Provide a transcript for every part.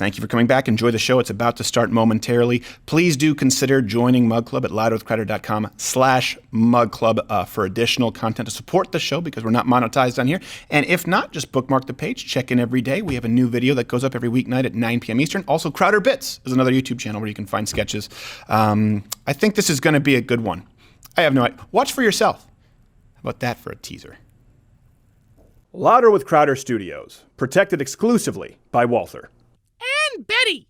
Thank you for coming back. Enjoy the show. It's about to start momentarily. Please do consider joining Mug Club at loudwithcrowder.com/mugclub for additional content to support the show because we're not monetized on here. And if not, just bookmark the page. Check in every day. We have a new video that goes up every weeknight at 9 p.m. Eastern. Also, Crowder Bits is another YouTube channel where you can find sketches. I think this is going to be a good one. I have no idea. Watch for yourself. How about that for a teaser? Louder with Crowder Studios, protected exclusively by Walther. And Betty.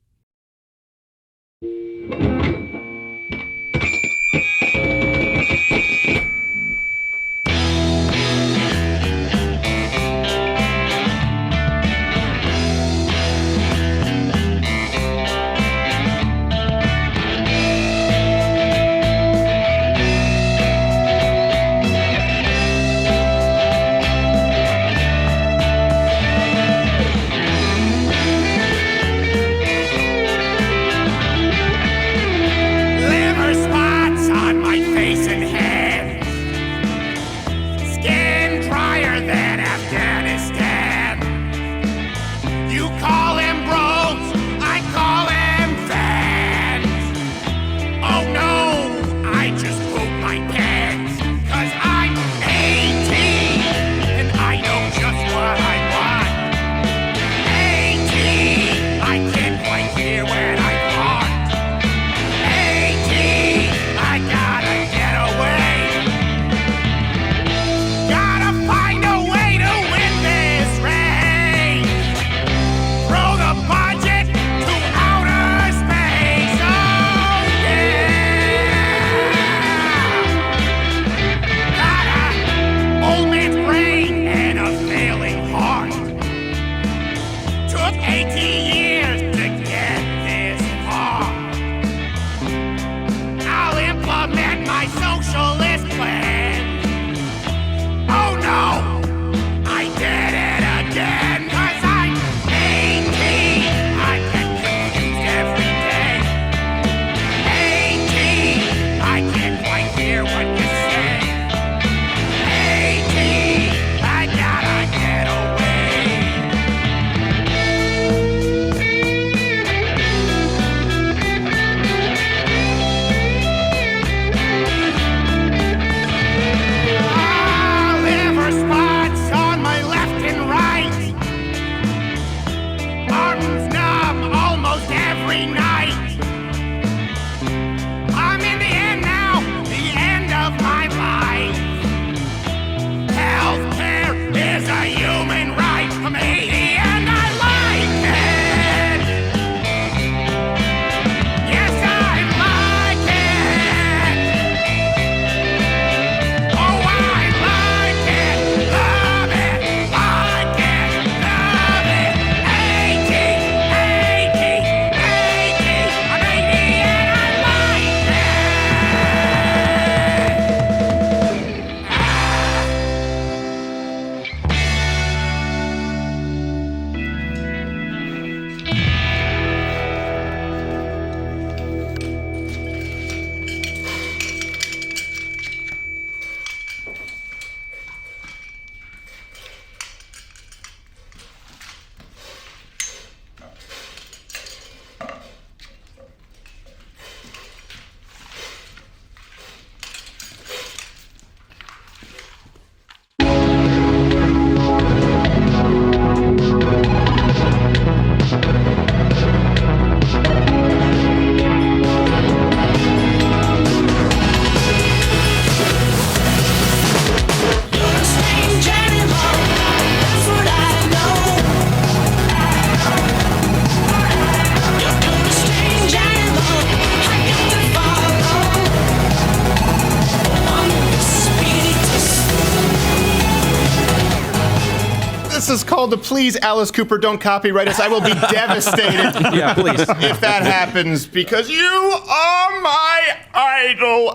Is called the Please Alice Cooper Don't Copyright Us. I will be devastated if that happens because you are my idol.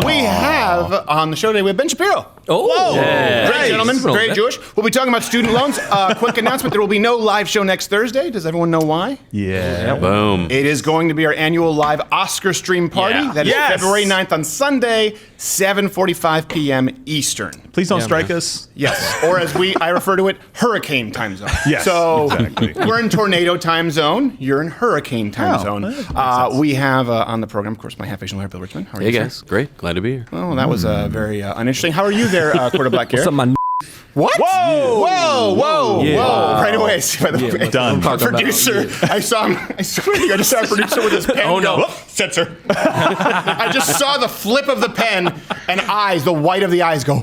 We have on the show today, we have Ben Shapiro. Oh, Great, gentlemen. Great Jewish. We'll be talking about student loans. Quick announcement, there will be no live show next Thursday. Does everyone know why? Yeah. Boom. It is going to be our annual live Oscar stream party. Yeah. That is Yes. February 9th on Sunday, 7:45 p.m. Eastern. Please don't strike us. Yes, or as I refer to it, hurricane time zone. Yes, So exactly. we're in tornado time zone. You're in hurricane time Oh, zone. that makes sense. We have on the program, of course, my half-Asian lawyer, Bill Richmond. How are Hey you, guys, sir? great. Glad to be here. Oh, that was very uninteresting. How are you there, Quarter Black Garrett? What's up, my What? Whoa! Whoa! Whoa! Yeah. Whoa! Right away. By the way, Done. Our producer. I saw him. I swear to you, I just saw a producer with his pen. Oh, no. Go, censor. I just saw the flip of the pen and eyes, the white of the eyes go.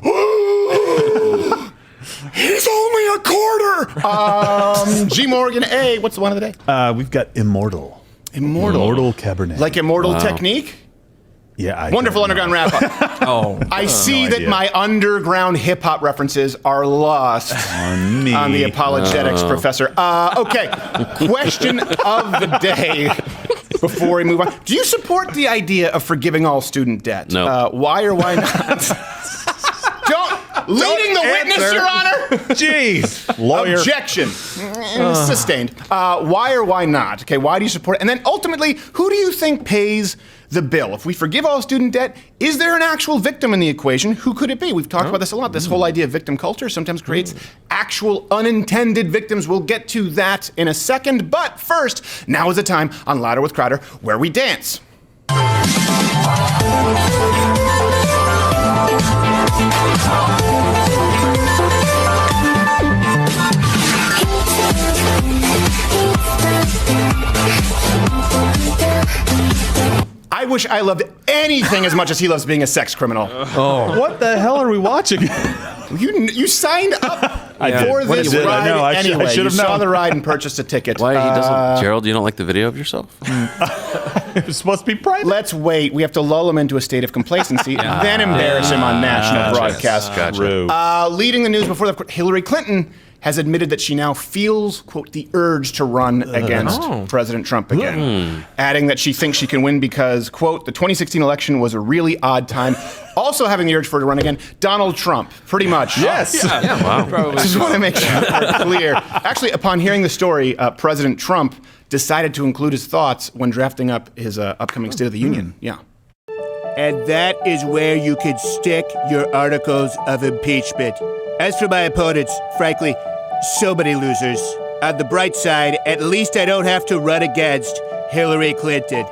He's only a quarter. G Morgan A. What's the one of the day? We've got Immortal. Immortal. Cabernet. Like Immortal Technique. yeah. Wonderful underground wrap up. Oh, I see no that idea. my underground hip hop references are lost On me. on the apologetics professor. Okay, question of the day before we move on. Do you support the idea of forgiving all student debt? No. Why or why not? Leading the witness, answer. Your Honor. Jeez. Lawyer. Objection. Sustained. Why or why not? Okay, why do you support it? And then ultimately, who do you think pays the bill? If we forgive all student debt, is there an actual victim in the equation? Who could it be? We've talked about this a lot. This whole idea of victim culture sometimes creates actual unintended victims. We'll get to that in a second. But first, now is the time on Louder with Crowder where we dance. I wish I loved anything as much as he loves being a sex criminal. What the hell are we watching? You signed up did. for What this did I ride know? I anyway. should have you saw known. the ride and purchased a ticket. Why he doesn't? Gerald, you don't like the video of yourself? It was supposed to be private. Let's wait. We have to lull him into a state of complacency, then embarrass him on national broadcast. Gotcha. True. Leading the news before the Hillary Clinton has admitted that she now feels, quote, the urge to run against President Trump again, adding that she thinks she can win because, quote, the 2016 election was a really odd time. Also having the urge for her to run again, Donald Trump, pretty much. Yes. Yeah, wow. I just want to make sure we're clear. Actually, upon hearing the story, President Trump decided to include his thoughts when drafting up his upcoming State of the Union. Yeah. And that is where you could stick your articles of impeachment. As for my opponents, frankly, so many losers. On the bright side, at least I don't have to run against Hillary Clinton.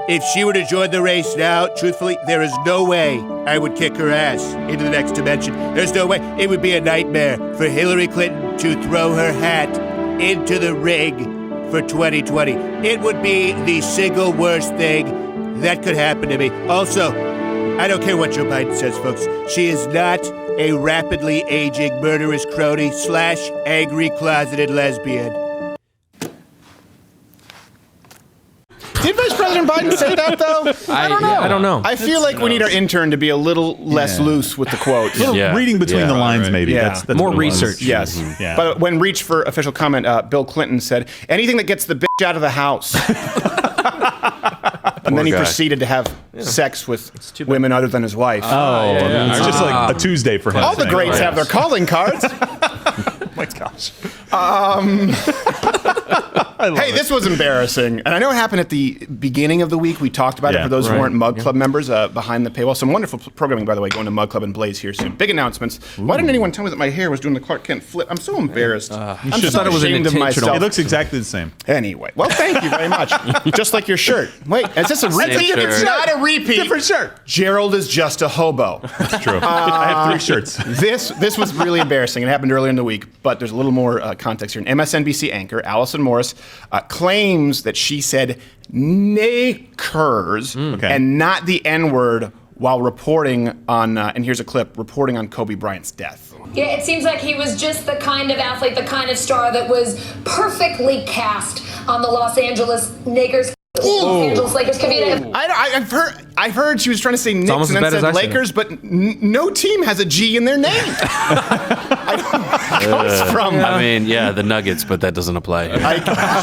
If she were to join the race now, truthfully, there is no way I would kick her ass into the next dimension. There's no way. It would be a nightmare for Hillary Clinton to throw her hat into the ring for 2020. It would be the single worst thing that could happen to me. Also, I don't care what Joe Biden says, folks. She is not a rapidly aging murderous crony / angry closeted lesbian. Did Vice President Biden say that, though? I don't know. I don't know. I feel like we need our intern to be a little less loose with the quotes. Yeah. Reading between the lines, maybe. Yeah. That's More what it was. research. Yes. Yeah. But when reached for official comment, Bill Clinton said, anything that gets the bitch out of the house. And then he guy. proceeded to have sex with women other than his wife. It's just like a Tuesday for him. All the greats have their calling cards. Oh my gosh. Hey, this was embarrassing. And I know it happened at the beginning of the week. We talked about it Yeah, for those who right. weren't Mug Club members behind the paywall. Some wonderful programming, by the way, going to Mug Club and Blaze here soon. Big announcements. Why didn't anyone tell me that my hair was doing the Clark Kent flip? I'm so embarrassed. I'm should so thought it was ashamed of intentional. myself. It looks exactly the same. Anyway, well, thank you very much. Just like your shirt. Wait, is this a repeat? shirt. It's not a repeat. Different shirt. Gerald is just a hobo. That's true. I have 3 shirts. This was really embarrassing. It happened earlier in the week, but there's a little more context here. An MSNBC anchor, Allison Morris, claims that she said knickers and not the N-word while reporting on, and here's a clip, reporting on Kobe Bryant's death. Yeah, it seems like he was just the kind of athlete, the kind of star that was perfectly cast on the Los Angeles Lakers. Los Angeles Lakers could be in I've heard she was trying to say Knicks almost and as then bad as said I said Lakers, but no team has a G in their name. I don't know where it comes from. I mean, yeah, the Nuggets, but that doesn't apply here.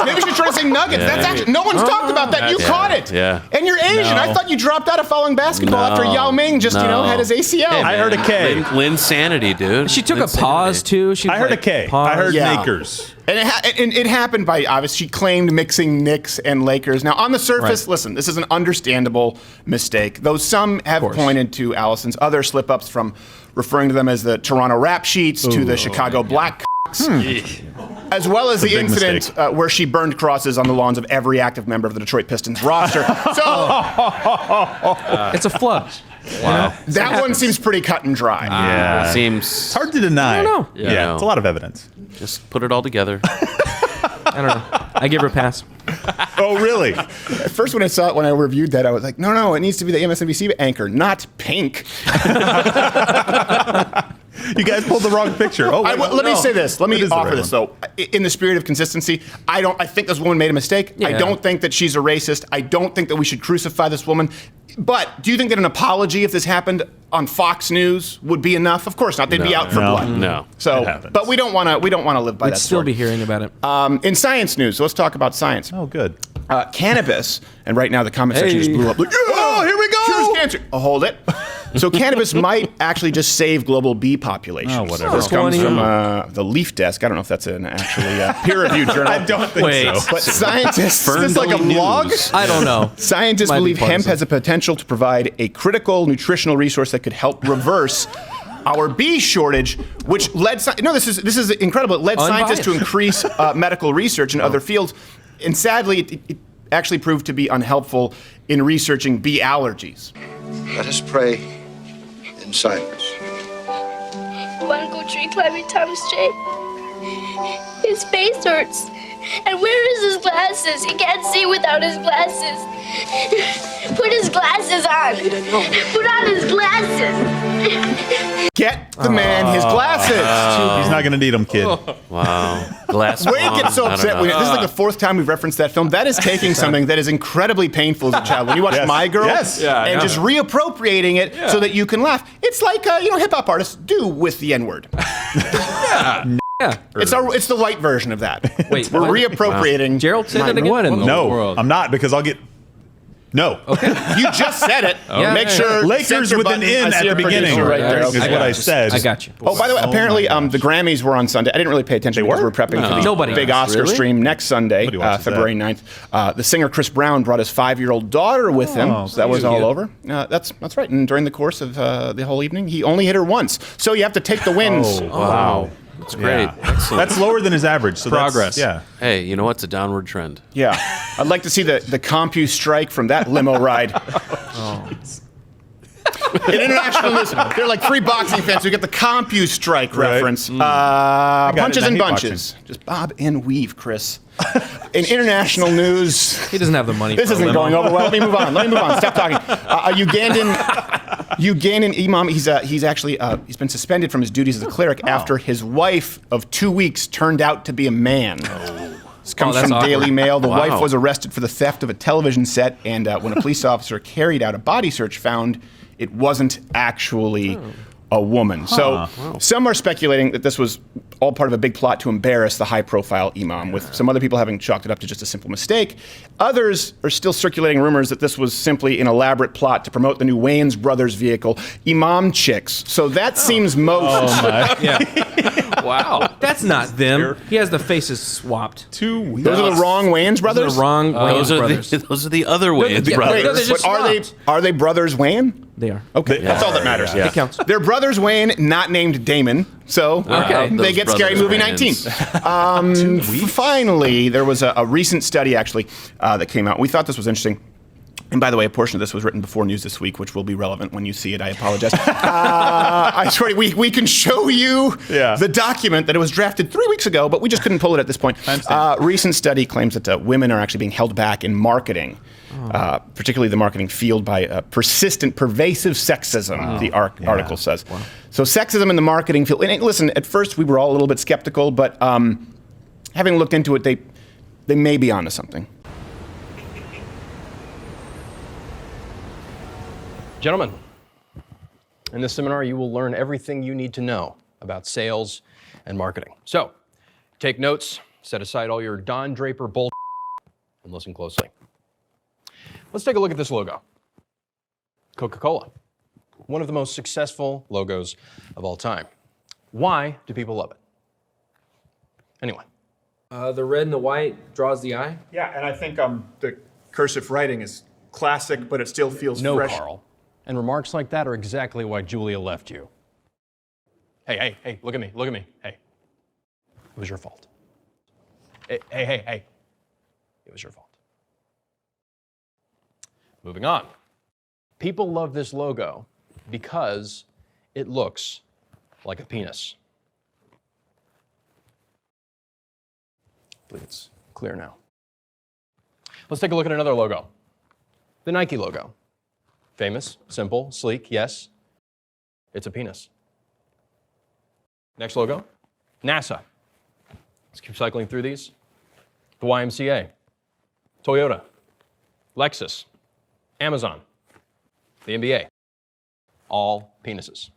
Maybe she's trying to say Nuggets. That's actually no one's talked about that. You caught it. Yeah. And you're Asian. I thought you dropped out of following basketball after Yao Ming just had his ACL. I heard a K. Lynn Sanity, dude. She took Lynn a pause Sanity. too. She I heard a K. paused. I heard Yeah. Makers. And it happened by, obviously, she claimed mixing Knicks and Lakers. Now, on the surface, listen, this is an understandable mistake, though some have pointed to Allison's other slip-ups, from referring to them as the Toronto Rap Sheets to the Chicago Black as well as the big incident where she burned crosses on the lawns of every active member of the Detroit Pistons roster. So It's a flood. Wow. that one seems pretty cut and dry. Yeah. Seems. It's hard to deny. I don't know. Yeah, it's a lot of evidence. Just put it all together. I don't know. I give her a pass. Oh, really? At first, when I saw it, when I reviewed that, I was like, no, it needs to be the MSNBC anchor, not Pink. You guys pulled the wrong picture. Oh, wait, Let me say this. Let It me is the offer right this, one. though. In the spirit of consistency, I think this woman made a mistake. I Yeah. don't think that she's a racist. I don't think that we should crucify this woman. But do you think that an apology, if this happened on Fox News, would be enough? Of course not. They'd be out for No. blood. No. It So, happens. but we don't want to live by We'd that still sword. be hearing about it. In science news, let's talk about science. Oh, good. Cannabis, and right now the comment section just blew up. Like, oh, here we go. Cures cancer. Oh, hold it. So cannabis might actually just save global bee populations. Oh, whatever. This comes 20. from the Leaf Desk. I don't know if that's an actually peer-reviewed journal. I don't think Wait. so. But scientists, Is this like a blog? I don't know. scientists Might be believe hemp partisan. has the potential to provide a critical nutritional resource that could help reverse our bee shortage, which led this is incredible. It led scientists to increase medical research in other fields, and sadly, it actually proved to be unhelpful in researching bee allergies. Let us pray in silence. Wanna go tree climbing, Thomas J? His face hurts. And where is his glasses? He can't see without his glasses. Put his glasses on. Put on his glasses. Get the man his glasses. He's not going to need them, kid. Wow. Glass. Wade gets so I don't upset know. when this is like the fourth time we've referenced that film. That is taking something that is incredibly painful as a child. When you watch Yes. My Girl Yes. Yeah, and just reappropriating it so that you can laugh. It's like hip hop artists do with the N-word. Yeah. It's the white version of that. Wait, We're what? reappropriating. Gerald, say My that again. What in the No, world? I'm not, because I'll get... No. You just said it. Yeah, Make yeah, sure Lakers censor with an button. N I at see the a producer beginning right there. is Okay. what I said. I got you. Oh, by the way, apparently the Grammys were on Sunday. I didn't really pay attention because were? we're prepping for the Nobody big does. Oscar Really? stream next Sunday, Nobody watches February 9th. The singer Chris Brown brought his 5-year-old daughter with him, so that was all over. That's right. And during the course of the whole evening, he only hit her once. So you have to take the wins. Oh, wow. That's great. Yeah. Excellent. That's lower than his average. So Progress. Yeah. Hey, you know what's a downward trend? Yeah. I'd like to see the CompuStrike strike from that limo ride. In international news, there are like 3 boxing fans who get the CompuStrike strike Right. reference. got Punches it. I and hate bunches. Just bob and weave, Chris. In international news, He doesn't have the money. this for a isn't limo. going over well. Let me move on. Stop talking. A Ugandan imam. He's actually he's been suspended from his duties as a cleric after his wife of 2 weeks turned out to be a man. This comes that's from awkward. Daily Mail. The Wow. wife was arrested for the theft of a television set, and when a police officer carried out a body search, found it wasn't actually a woman. So some are speculating that this was all part of a big plot to embarrass the high-profile imam, with some other people having chalked it up to just a simple mistake. Others are still circulating rumors that this was simply an elaborate plot to promote the new Wayans Brothers vehicle, Imam Chicks. So that seems most... Wow. That's not them. He has the faces swapped. 2 weeks. Those are the wrong Wayans Those Brothers? are the wrong Those Wayans are brothers. those are the other Wayans yeah, brothers. Wait, No, they're just but swapped. are they brothers Wayne? They are. Okay, that's all that matters. Yeah. It counts. They're brothers Wayne, not named Damon. So Okay. they Those get Scary brothers Movie Wayans. 19. Finally, there was a recent study actually that came out. We thought this was interesting. And by the way, a portion of this was written before News This Week, which will be relevant when you see it. I apologize. I swear, we can show you the document that it was drafted 3 weeks ago, but we just couldn't pull it at this point. Recent study claims that women are actually being held back in marketing, particularly the marketing field, by persistent, pervasive sexism, the article says. Wow. So sexism in the marketing field. And listen, at first we were all a little bit skeptical, but having looked into it, they may be onto something. Gentlemen, in this seminar, you will learn everything you need to know about sales and marketing. So, take notes, set aside all your Don Draper bull, and listen closely. Let's take a look at this logo. Coca-Cola, one of the most successful logos of all time. Why do people love it? Anyone? The red and the white draws the eye. Yeah, and I think the cursive writing is classic, but it still feels No, fresh. Carl. And remarks like that are exactly why Julia left you. Hey, look at me. Hey, it was your fault. Hey. It was your fault. Moving on. People love this logo because it looks like a penis. I believe it's clear now. Let's take a look at another logo. The Nike logo. Famous, simple, sleek, yes. It's a penis. Next logo, NASA. Let's keep cycling through these. The YMCA, Toyota, Lexus, Amazon, the NBA. All penises.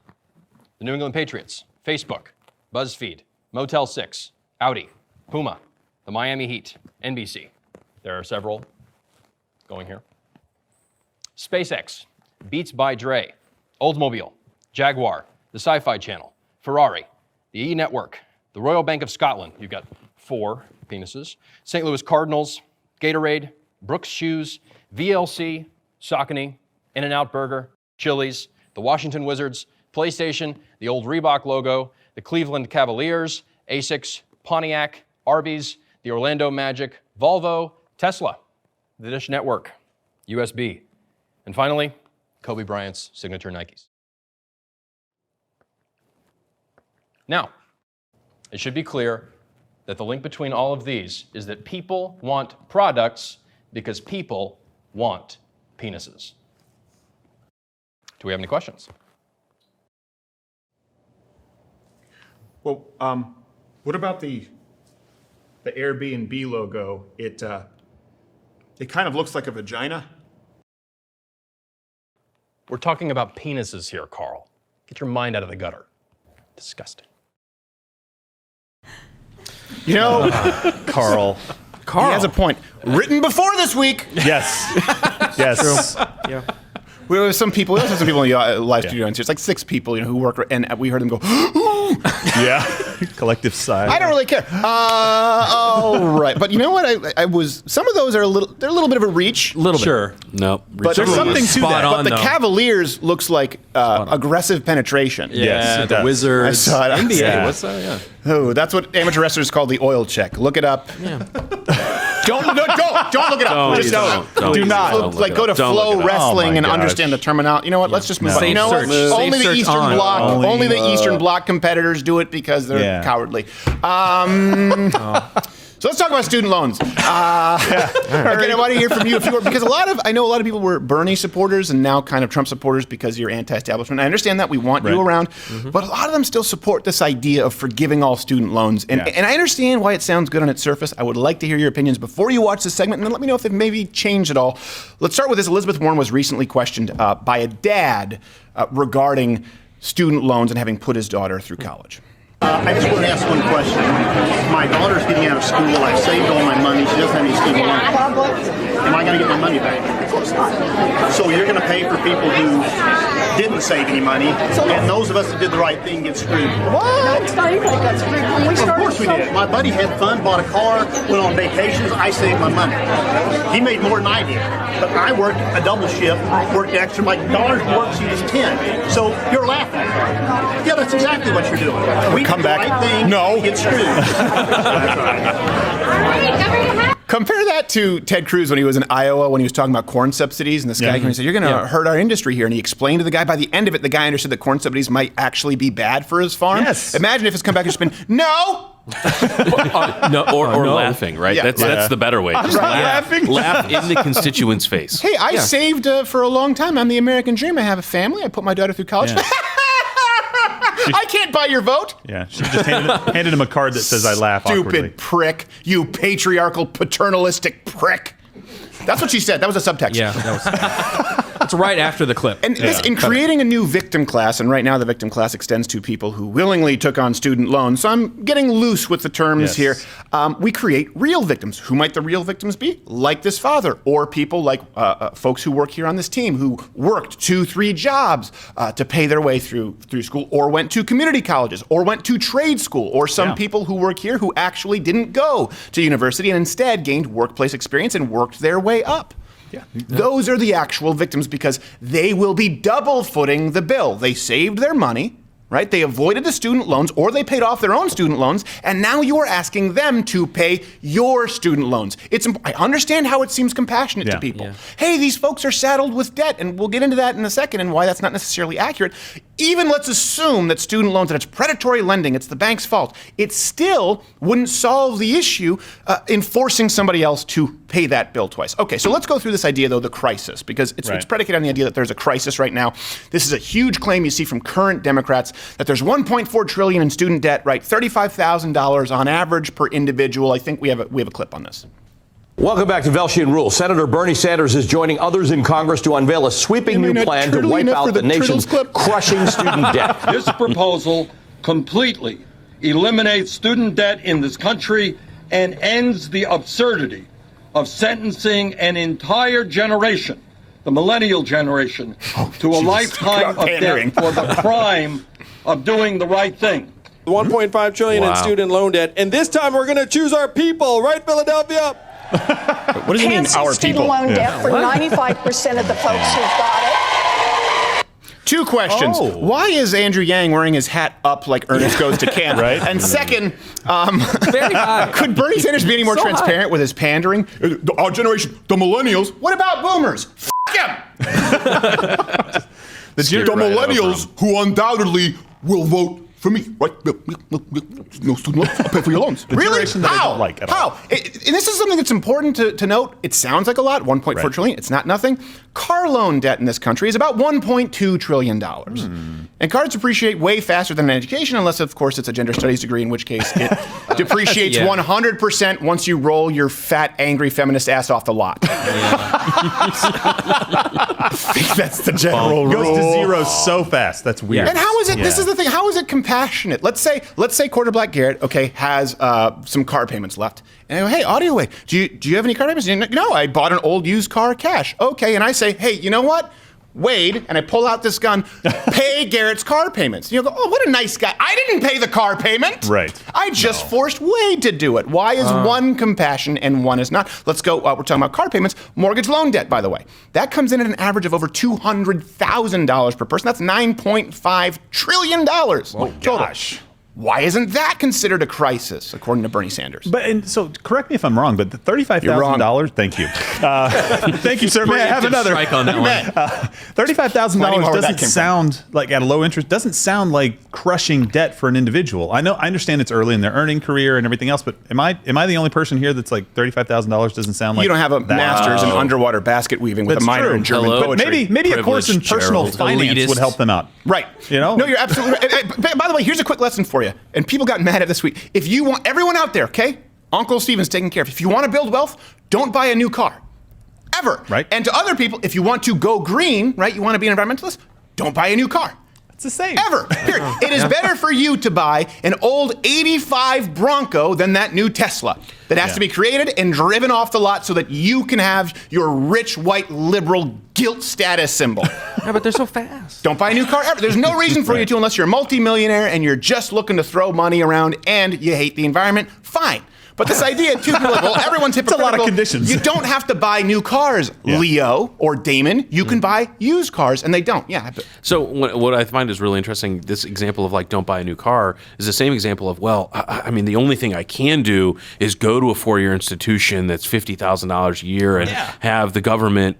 The New England Patriots, Facebook, BuzzFeed, Motel 6, Audi, Puma, the Miami Heat, NBC. There are several going here. SpaceX, Beats by Dre, Oldsmobile, Jaguar, the Sci-Fi Channel, Ferrari, the E! Network, the Royal Bank of Scotland, you've got 4 penises, St. Louis Cardinals, Gatorade, Brooks Shoes, VLC, Saucony, In-N-Out Burger, Chili's, the Washington Wizards, PlayStation, the old Reebok logo, the Cleveland Cavaliers, Asics, Pontiac, Arby's, the Orlando Magic, Volvo, Tesla, the Dish Network, USB, and finally, Kobe Bryant's signature Nikes. Now, it should be clear that the link between all of these is that people want products because people want penises. Do we have any questions? Well, what about the Airbnb logo? It kind of looks like a vagina. We're talking about penises here, Carl. Get your mind out of the gutter. Disgusting. You know, Carl. he has a point. Written before this week. Yes. Yes. Yeah. We have some people. We also have some people in the live studio. It's like 6 people, who work, and we heard them go. Yeah. Collective sigh. I don't really care. All right, but you know what? I was. Some of those are they're a little bit of a reach. Little bit. Sure. No. But There's something to Spot that. on. But the though. Cavaliers looks like aggressive penetration. Yes, it the does. Wizards. I saw it. NBA. Yeah. What's that? Yeah. Oh, that's what amateur wrestlers call the oil check. Look it up. Yeah. Don't look it up. Just Don't. do not. Don't look Like it go to up. Don't Flow look it up. Wrestling Oh my and gosh. understand the terminology. You know what? Let's just move on. Safe You know what? search. Only Safe the search Eastern on. Bloc. Only, Only the Eastern Bloc competitors do it because they're Yeah. cowardly. So let's talk about student loans. Again, I want to hear from you because I know a lot of people were Bernie supporters and now kind of Trump supporters because you're anti-establishment. I understand that we want you around, but a lot of them still support this idea of forgiving all student loans. And I understand why it sounds good on its surface. I would like to hear your opinions before you watch this segment, and then let me know if they've maybe changed at all. Let's start with this. Elizabeth Warren was recently questioned by a dad regarding student loans and having put his daughter through college. I just want to ask one question. My daughter's getting out of school. I've saved all my money. She doesn't have any student loans. Am I going to get my money back? Of course not. So you're going to pay for people who didn't save any money, and those of us that did the right thing get screwed. No, it's not even like that screwed. When we Of started course we did. My buddy had fun, bought a car, went on vacations. I saved my money. He made more than I did. But I worked a double shift, worked extra. My daughter's work, she was 10. So you're laughing. Yeah, that's exactly what you're doing. We Come did back. the right thing. No. Get screwed. Compare that to Ted Cruz when he was in Iowa when he was talking about corn subsidies, and this guy came and said, "You're going to hurt our industry here." And he explained to the guy. By the end of it, the guy understood that corn subsidies might actually be bad for his farm. Yes. Imagine if it's come back and just been no. Or laughing, right? Yeah. That's the better way. Just laughing. laugh in the constituent's face. Hey, I saved for a long time. I'm the American dream. I have a family. I put my daughter through college. Yeah. I can't buy your vote. Yeah, she just handed him a card that says, "I laugh awkwardly." Stupid prick. You patriarchal, paternalistic prick. That's what she said. That was a subtext. Yeah, that was. It's right after the clip. And in creating a new victim class, and right now the victim class extends to people who willingly took on student loans, so I'm getting loose with the terms here. We create real victims. Who might the real victims be? Like this father, or people like folks who work here on this team who worked 2-3 jobs to pay their way through school, or went to community colleges, or went to trade school, or some people who work here who actually didn't go to university and instead gained workplace experience and worked their way up. Those are the actual victims because they will be double footing the bill. They saved their money, right? They avoided the student loans, or they paid off their own student loans, and now you are asking them to pay your student loans. I understand how it seems compassionate to people. Hey, these folks are saddled with debt, and we'll get into that in a second and why that's not necessarily accurate. Even let's assume that student loans, that it's predatory lending, it's the bank's fault. It still wouldn't solve the issue in forcing somebody else to pay that bill twice. Okay, so let's go through this idea, though, the crisis, because it's predicated on the idea that there's a crisis right now. This is a huge claim you see from current Democrats that there's $1.4 trillion in student debt, right? $35,000 on average per individual. I think we have a clip on this. Welcome back to Velshi and Rule. Senator Bernie Sanders is joining others in Congress to unveil a sweeping new plan to wipe out the nation's crushing student debt. This proposal completely eliminates student debt in this country and ends the absurdity of sentencing an entire generation, the millennial generation, to a lifetime of debt for the crime of doing the right thing. $1.5 trillion in student loan debt, and this time we're going to choose our people, right, Philadelphia? What does it mean, our student people? loan debt for 95% of the folks who've got it. 2 questions. Why is Andrew Yang wearing his hat up like Ernest Goes to Camp? And second, could Bernie Sanders be any more transparent with his pandering? Our generation, the millennials. What about boomers? F*** him! The millennials who undoubtedly will vote for me, right? No student loans. I'll pay for your loans. Really? How? How? And this is something that's important to note. It sounds like a lot, $1.4 trillion. It's not nothing. Car loan debt in this country is about $1.2 trillion. And cars depreciate way faster than an education, unless, of course, it's a gender studies degree, in which case it depreciates 100% once you roll your fat, angry feminist ass off the lot. I think that's the general rule. It goes to zero so fast. That's weird. And how is it, this is the thing, how is it compassionate? Let's say Quarter Black Garrett, has some car payments left. And I go, hey, AudioWay, do you have any car payments? No, I bought an old used car cash. Okay, and I say, hey, you know what? Wade, and I pull out this gun, pay Garrett's car payments. You go, oh, what a nice guy. I didn't pay the car payment. I just forced Wade to do it. Why is one compassion and one is not? Let's go, we're talking about car payments. Mortgage loan debt, by the way. That comes in at an average of over $200,000 per person. That's $9.5 trillion total. Gosh. Why isn't that considered a crisis, according to Bernie Sanders? So correct me if I'm wrong, but the $35,000. Thank you. Thank you, sir. May I have another? Strike on that one. $35,000 doesn't sound like, at a low interest, doesn't sound like crushing debt for an individual. I understand it's early in their earning career and everything else, but am I the only person here that's like $35,000 doesn't sound like you don't have a master's in underwater basket weaving with a minor in German poetry. Maybe a course in personal finance would help them out. Right. No, you're absolutely right. By the way, here's a quick lesson for you. And people got mad at this week. If you want, everyone out there, okay? Uncle Steven's taking care of. If you want to build wealth, don't buy a new car. Ever. Right. And to other people, if you want to go green, right, you want to be an environmentalist, don't buy a new car. It's the same. Ever. Period. It is better for you to buy an old 85 Bronco than that new Tesla that has to be created and driven off the lot so that you can have your rich, white, liberal guilt status symbol. Yeah, but they're so fast. Don't buy a new car ever. There's no reason for you to unless you're a multimillionaire and you're just looking to throw money around and you hate the environment. Fine. But this idea, too, people are like, well, everyone's hypocritical. It's a lot of conditions. You don't have to buy new cars, Leo or Damon. You can buy used cars, and they don't. Yeah. So what I find is really interesting, this example of like, don't buy a new car is the same example of, well, I mean, the only thing I can do is go to a 4-year institution that's $50,000 a year and have the government,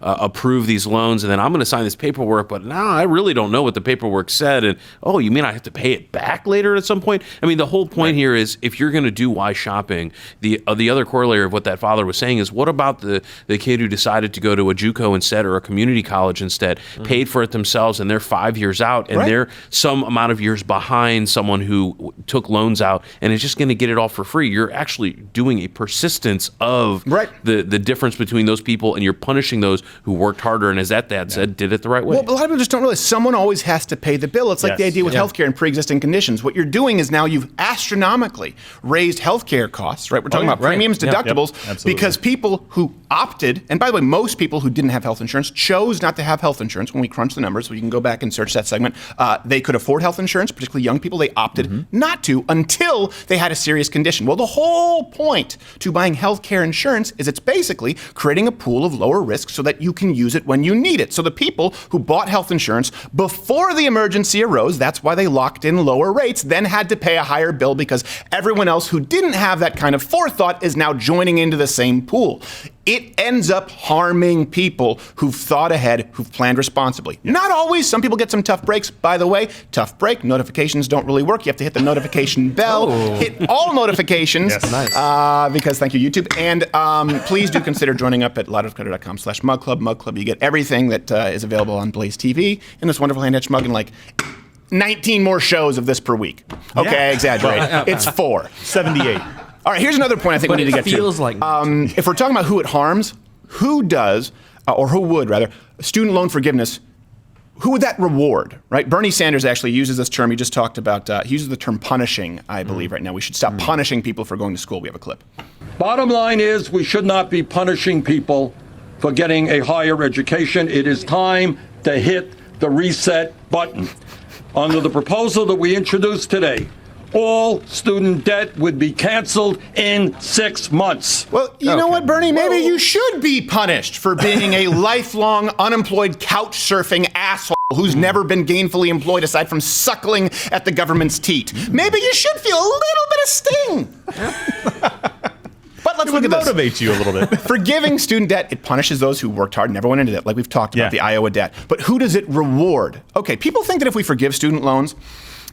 approve these loans, and then I'm going to sign this paperwork, but now I really don't know what the paperwork said. And, oh, you mean I have to pay it back later at some point? I mean, the whole point here is if you're going to do buy shopping. The other corollary of what that father was saying is, what about the kid who decided to go to a JUCO instead or a community college instead, paid for it themselves, and they're 5 years out, and they're some amount of years behind someone who took loans out and is just going to get it all for free. You're actually doing a persistence of the difference between those people, and you're punishing those who worked harder and, as that dad said, did it the right way. Well, a lot of people just don't realize someone always has to pay the bill. It's like the idea with healthcare and pre-existing conditions. What you're doing is now you've astronomically raised healthcare costs, right? We're talking about premiums, deductibles, because people who opted, and by the way, most people who didn't have health insurance chose not to have health insurance. When we crunch the numbers, so you can go back and search that segment, they could afford health insurance, particularly young people. They opted not to until they had a serious condition. Well, the whole point to buying healthcare insurance is it's basically creating a pool of lower risk so that you can use it when you need it. So the people who bought health insurance before the emergency arose, that's why they locked in lower rates, then had to pay a higher bill because everyone else who didn't have that kind of forethought is now joining into the same pool. It ends up harming people who've thought ahead, who've planned responsibly. Not always. Some people get some tough breaks. By the way, tough break, notifications don't really work. You have to hit the notification bell, hit all notifications, because thank you, YouTube. And please do consider joining up at loudofcreditor.com/mugclub. Mug Club, you get everything that is available on Blaze TV in this wonderful hand-etched mug, and like 19 more shows of this per week. Okay, I exaggerate. It's 4. 78. All right, here's another point I think we need to get to. Feels like if we're talking about who it harms, who does, or who would rather, student loan forgiveness, who would that reward, right? Bernie Sanders actually uses this term. He just talked about, he uses the term punishing, I believe, right now. We should stop punishing people for going to school. We have a clip. Bottom line is we should not be punishing people for getting a higher education. It is time to hit the reset button. Under the proposal that we introduced today, all student debt would be canceled in 6 months. Well, you know what, Bernie? Maybe you should be punished for being a lifelong, unemployed, couch-surfing asshole who's never been gainfully employed aside from suckling at the government's teat. Maybe you should feel a little bit of sting. But let's look at this. Motivate you a little bit. Forgiving student debt, it punishes those who worked hard, never went into debt, like we've talked about, the Iowa debt. But who does it reward? Okay, people think that if we forgive student loans,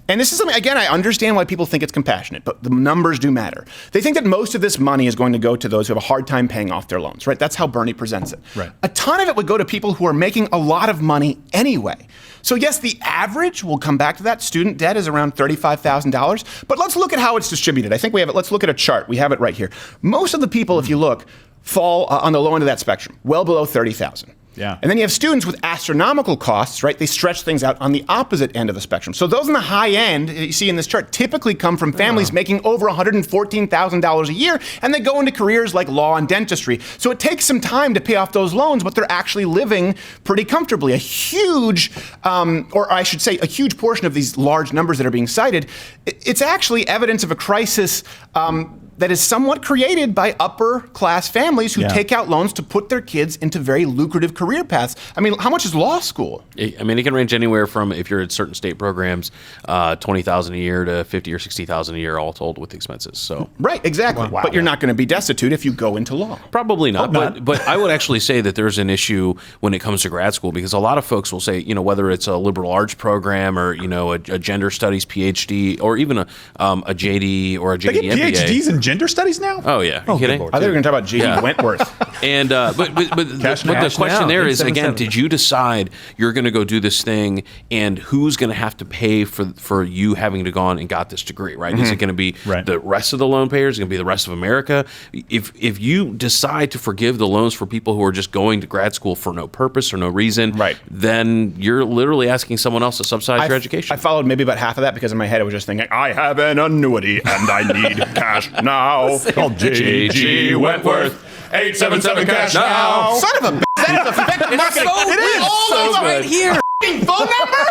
and this is something, again, I understand why people think it's compassionate, but the numbers do matter. They think that most of this money is going to go to those who have a hard time paying off their loans, right? That's how Bernie presents it. Right. A ton of it would go to people who are making a lot of money anyway. So yes, the average, we'll come back to that, student debt is around $35,000, but let's look at how it's distributed. I think we have it, let's look at a chart. We have it right here. Most of the people, if you look, fall on the low end of that spectrum, well below $30,000. Yeah. And then you have students with astronomical costs, right? They stretch things out on the opposite end of the spectrum. So those in the high end, you see in this chart, typically come from families making over $114,000 a year, and they go into careers like law and dentistry. So it takes some time to pay off those loans, but they're actually living pretty comfortably. A huge, or I should say, a huge portion of these large numbers that are being cited, it's actually evidence of a crisis that is somewhat created by upper class families who take out loans to put their kids into very lucrative career paths. I mean, how much is law school? I mean, it can range anywhere from, if you're at certain state programs, $20,000 a year to $50,000 or $60,000 a year, all told with expenses. So right, exactly. Wow. But you're not going to be destitute if you go into law. Probably not. But I would actually say that there's an issue when it comes to grad school, because a lot of folks will say, you know, whether it's a liberal arts program or, you know, a gender studies PhD or even a JD or a JD they get MBA. PhDs in gender studies now? Oh yeah, are you kidding? I thought we were going to talk about J.D. Wentworth. And but the question there is, again, did you decide you're going to go do this thing, and who's going to have to pay for you having to go on and got this degree, right? Is it going to be the rest of the loan payers? Is it going to be the rest of America? If you decide to forgive the loans for people who are just going to grad school for no purpose or no reason, then you're literally asking someone else to subsidize your education. I followed maybe about half of that because in my head I was just thinking, I have an annuity and I need cash now. Called J.G. Wentworth. 877 cash now. Son of a bitch. That is effective marketing. It is so right here. Phone number?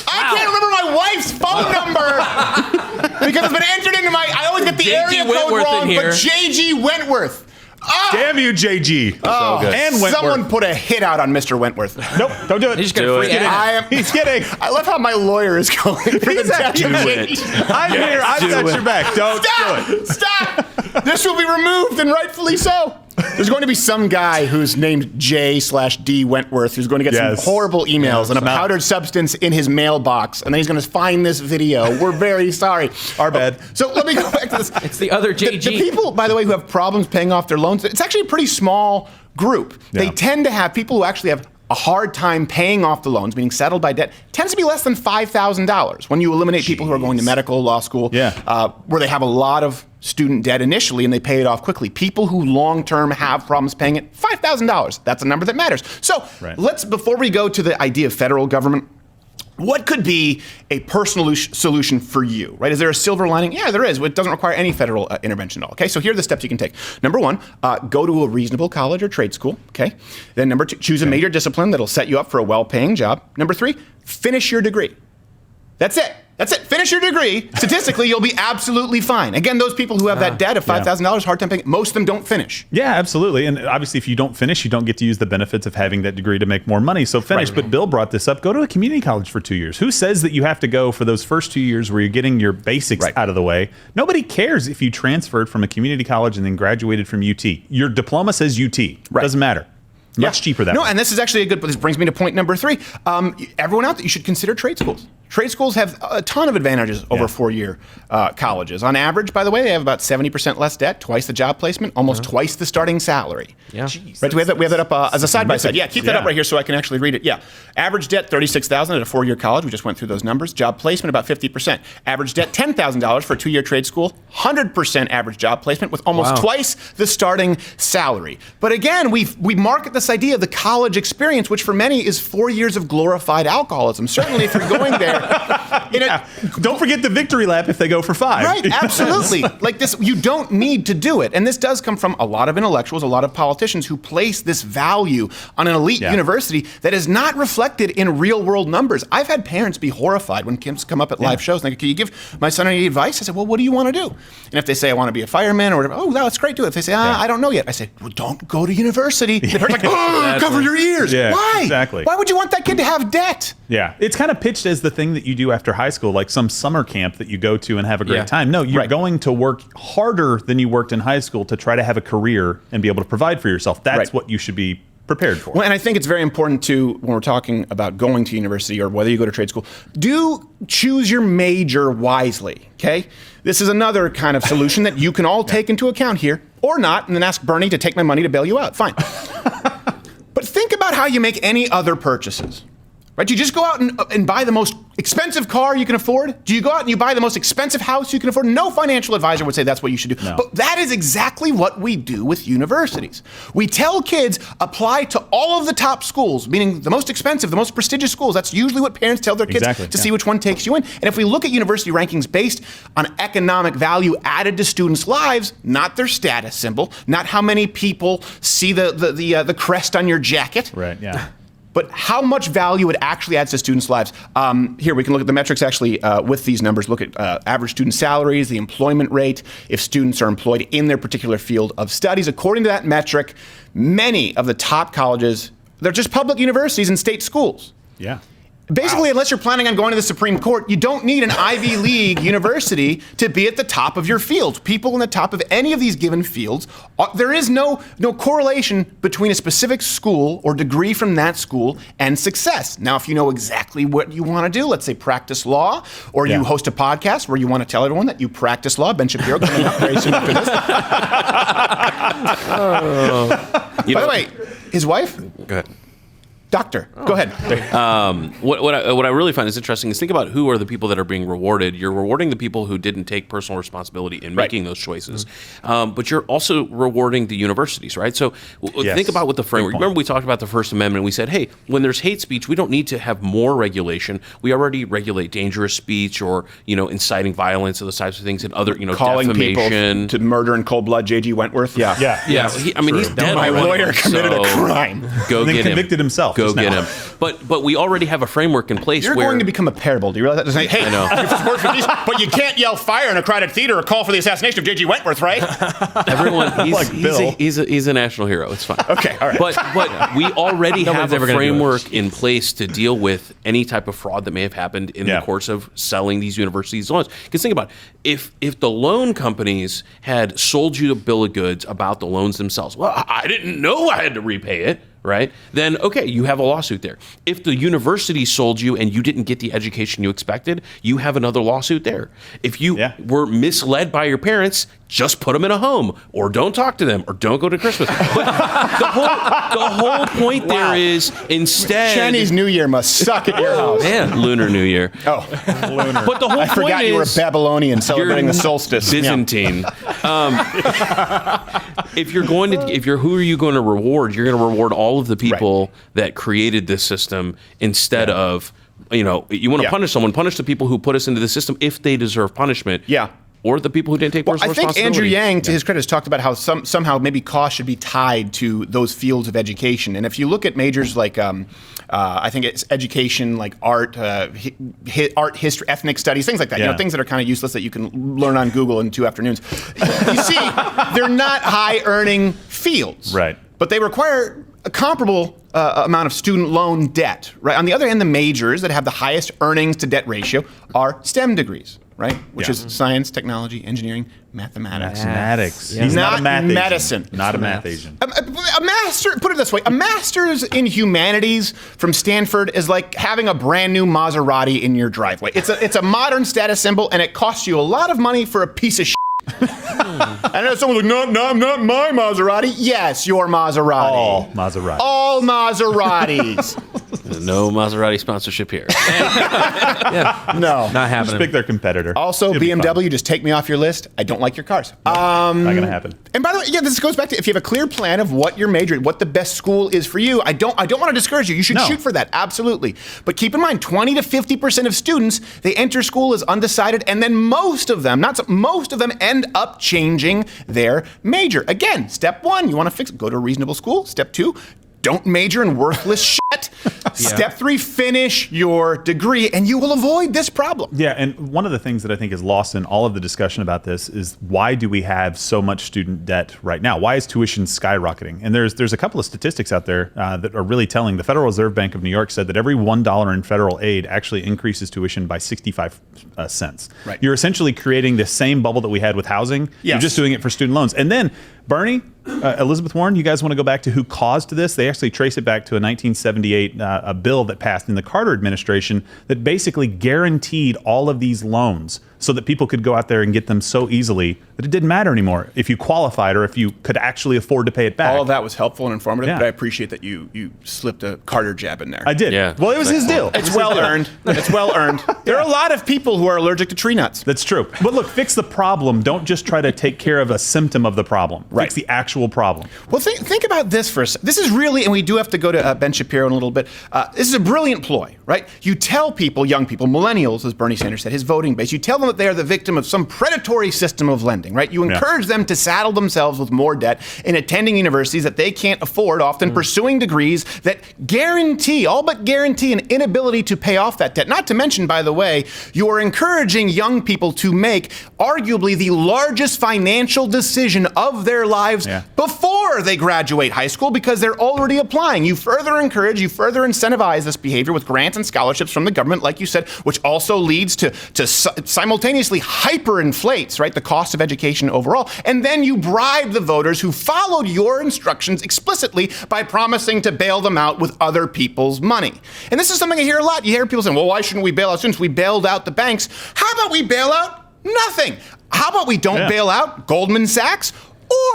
I can't remember my wife's phone number because it's been entered into my. I always get the area code wrong, but J.G. Wentworth. Oh. Damn you, JG. Oh, so good. And Wentworth. Someone put a hit out on Mr. Wentworth. Nope, don't do it. He's gonna freak out. He's kidding. I love how my lawyer is going for the death do penalty. it. I'm here. I've got your back. Don't do it. Stop! This will be removed, and rightfully so. There's going to be some guy who's named J/D Wentworth who's going to get some horrible emails and a powdered substance in his mailbox, and then he's going to find this video. We're very sorry. Our bad. So let me go back to this. It's the other JG. The people, by the way, who have problems paying off their loans, it's actually a pretty small group. They tend to have people who actually have a hard time paying off the loans, meaning settled by debt, tends to be less than $5,000 when you eliminate people who are going to medical, law school, where they have a lot of student debt initially and they pay it off quickly. People who long-term have problems paying it, $5,000. That's a number that matters. So let's, before we go to the idea of federal government, what could be a personal solution for you, right? Is there a silver lining? Yeah, there is. It doesn't require any federal intervention at all, okay? So here are the steps you can take. Number one, go to a reasonable college or trade school, okay? Then number two, choose a major discipline that'll set you up for a well-paying job. Number three, finish your degree. That's it. That's it. Finish your degree. Statistically, you'll be absolutely fine. Again, those people who have that debt of $5,000, hard time paying, most of them don't finish. Yeah, absolutely. And obviously, if you don't finish, you don't get to use the benefits of having that degree to make more money. So finish. But Bill brought this up. Go to a community college for 2 years. Who says that you have to go for those first 2 years where you're getting your basics out of the way? Nobody cares if you transferred from a community college and then graduated from UT. Your diploma says UT. Doesn't matter. Much cheaper that way. No, and this is actually a good, this brings me to point number three. Everyone out there, you should consider trade schools. Trade schools have a ton of advantages over four-year colleges. On average, by the way, they have about 70% less debt, twice the job placement, almost twice the starting salary. Yeah. Right, we have that up as a side-by-side. Yeah, keep that up right here so I can actually read it. Yeah. Average debt, $36,000 at a four-year college. We just went through those numbers. Job placement, about 50%. Average debt, $10,000 for a two-year trade school. 100% average job placement with almost twice the starting salary. But again, we market this idea of the college experience, which for many is 4 years of glorified alcoholism. Certainly, if you're going there, don't forget the victory lap if they go for 5. Right, absolutely. Like this, you don't need to do it. And this does come from a lot of intellectuals, a lot of politicians who place this value on an elite university that is not reflected in real world numbers. I've had parents be horrified when kids come up at live shows and they go, can you give my son any advice? I said, well, what do you want to do? And if they say, I want to be a fireman or whatever, oh, that's great, do it. If they say, I don't know yet, I say, well, don't go to university. The parent's like, cover your ears. Yeah, why? Exactly. Why would you want that kid to have debt? Yeah, it's kind of pitched as the thing that you do after high school, like some summer camp that you go to and have a great time. No, you're going to work harder than you worked in high school to try to have a career and be able to provide for yourself. That's what you should be prepared for. Well, and I think it's very important to, when we're talking about going to university or whether you go to trade school, do choose your major wisely, okay? This is another kind of solution that you can all take into account here, or not, and then ask Bernie to take my money to bail you out. Fine. But think about how you make any other purchases. Right? Do you just go out and buy the most expensive car you can afford? Do you go out and you buy the most expensive house you can afford? No financial advisor would say that's what you should do. No. But that is exactly what we do with universities. We tell kids, apply to all of the top schools, meaning the most expensive, the most prestigious schools. That's usually what parents tell their kids to see which one takes you in. And if we look at university rankings based on economic value added to students' lives, not their status symbol, not how many people see the crest on your jacket. Right, yeah. But how much value it actually adds to students' lives. Here, we can look at the metrics actually with these numbers. Look at average student salaries, the employment rate, if students are employed in their particular field of studies. According to that metric, many of the top colleges, they're just public universities and state schools. Yeah. Basically, unless you're planning on going to the Supreme Court, you don't need an Ivy League university to be at the top of your field. People in the top of any of these given fields, there is no correlation between a specific school or degree from that school and success. Now, if you know exactly what you want to do, let's say practice law, or you host a podcast where you want to tell everyone that you practice law, Ben Shapiro coming up very soon after this. By the way, his wife? Go ahead. Doctor, go ahead. What I really find is interesting is think about who are the people that are being rewarded. You're rewarding the people who didn't take personal responsibility in making those choices, but you're also rewarding the universities, right? So think about what the framework. Remember we talked about the First Amendment. We said, hey, when there's hate speech, we don't need to have more regulation. We already regulate dangerous speech or inciting violence or those types of things and other calling defamation people to murder in cold blood. J.G. Wentworth. Yeah. He's dead. My lawyer committed a crime. Go and then get convicted him. himself. go get him. But we already have a framework in place. You're going to become a parable. Do you realize that? Just like, hey, I know. But you can't yell fire in a crowded theater or call for the assassination of J.G. Wentworth, right? Everyone, he's a national hero. It's fine. Okay, all right. But we already have a framework in place to deal with any type of fraud that may have happened in the course of selling these universities loans. Because think about it, if the loan companies had sold you a bill of goods about the loans themselves, well, I didn't know I had to repay it. Right? Then, okay, you have a lawsuit there. If the university sold you and you didn't get the education you expected, you have another lawsuit there. If you were misled by your parents, just put them in a home or don't talk to them or don't go to Christmas. But the whole point there is instead... Chinese New Year must suck at your house. Man, Lunar New Year. Oh, lunar. But the whole I point forgot is... you were Babylonian celebrating the solstice. Byzantine. If you're going to... who are you going to reward? You're going to reward all of the people that created this system instead of, you want to punish someone, punish the people who put us into the system if they deserve punishment. Yeah. Or the people who didn't take personal responsibility. I think Andrew Yang, to his credit, has talked about how somehow maybe cost should be tied to those fields of education. And if you look at majors like, I think it's education, like art, art, history, ethnic studies, things like that. Things that are kind of useless that you can learn on Google in 2 afternoons. You see, they're not high-earning fields. Right. But they require a comparable amount of student loan debt. Right. On the other hand, the majors that have the highest earnings to debt ratio are STEM degrees. Right? Which is science, technology, engineering, mathematics. He's not a math medicine. Asian. Not a math Asian. A master, put it this way, a master's in humanities from Stanford is like having a brand new Maserati in your driveway. It's a modern status symbol, and it costs you a lot of money for a piece of shit. I know someone's like, not my Maserati. Yes, your Maserati. All Maseratis. All Maseratis. No Maserati sponsorship here. No. Not happening. Just pick their competitor. Also, BMW, just take me off your list. I don't like your cars. Not going to happen. And by the way, this goes back to if you have a clear plan of what your major, what the best school is for you. I don't want to discourage you. You should shoot for that, absolutely. But keep in mind, 20 to 50% of students, they enter school as undecided, and then most of them end up changing their major. Again, step 1, you want to fix it. Go to a reasonable school. Step 2, don't major in worthless shit. Step 3, finish your degree, and you will avoid this problem. Yeah, and one of the things that I think is lost in all of the discussion about this is why do we have so much student debt right now? Why is tuition skyrocketing? And there's a couple of statistics out there that are really telling. The Federal Reserve Bank of New York said that every $1 in federal aid actually increases tuition by 65 cents. Right. You're essentially creating the same bubble that we had with housing. You're just doing it for student loans. And then, Bernie, Elizabeth Warren, you guys want to go back to who caused this? They actually trace it back to a 1978 a bill that passed in the Carter administration that basically guaranteed all of these loans so that people could go out there and get them so easily that it didn't matter anymore if you qualified or if you could actually afford to pay it back. All of that was helpful and informative, but I appreciate that you slipped a Carter jab in there. I did. Yeah. Well, it was his deal. It's well earned. It's well earned. There are a lot of people who are allergic to tree nuts. That's true. But look, fix the problem. Don't just try to take care of a symptom of the problem. Right. Fix the actual problem. Well, think about this for a second. This is really, and we do have to go to Ben Shapiro in a little bit. This is a brilliant ploy, right? You tell people, young people, millennials, as Bernie Sanders said, his voting base, you tell them that they are the victim of some predatory system of lending, right? You encourage them to saddle themselves with more debt in attending universities that they can't afford, often pursuing degrees that all but guarantee an inability to pay off that debt. Not to mention, by the way, you are encouraging young people to make arguably the largest financial decision of their lives before they graduate high school because they're already applying. You further encourage, you further incentivize this behavior with grants and scholarships from the government, like you said, which also leads to simultaneously hyperinflates, right, the cost of education overall. And then you bribe the voters who followed your instructions explicitly by promising to bail them out with other people's money. And this is something I hear a lot. You hear people saying, well, why shouldn't we bail out students? We bailed out the banks. How about we bail out nothing? How about we don't bail out Goldman Sachs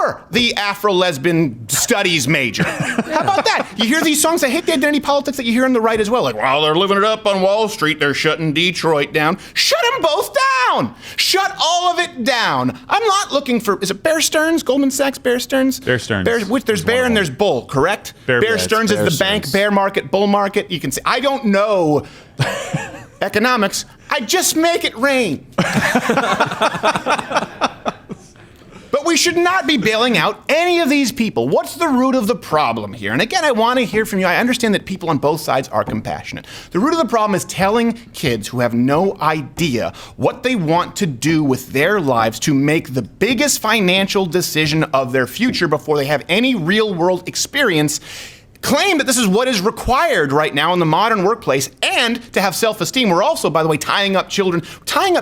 or the Afro-Lesbian studies major? How about that? You hear these songs. I hate the identity politics that you hear on the right as well. Like, well, they're living it up on Wall Street. They're shutting Detroit down. Shut them both down. Shut all of it down. I'm not looking for, is it Bear Stearns? Goldman Sachs, Bear Stearns? Bear Stearns. There's Bear and there's Bull, correct? Bear Stearns is the bank, bear market, bull market. You can say, I don't know economics. I just make it rain. But we should not be bailing out any of these people. What's the root of the problem here? And again, I want to hear from you. I understand that people on both sides are compassionate. The root of the problem is telling kids who have no idea what they want to do with their lives to make the biggest financial decision of their future before they have any real-world experience, claim that this is what is required right now in the modern workplace, and to have self-esteem. We're also, by the way, tying up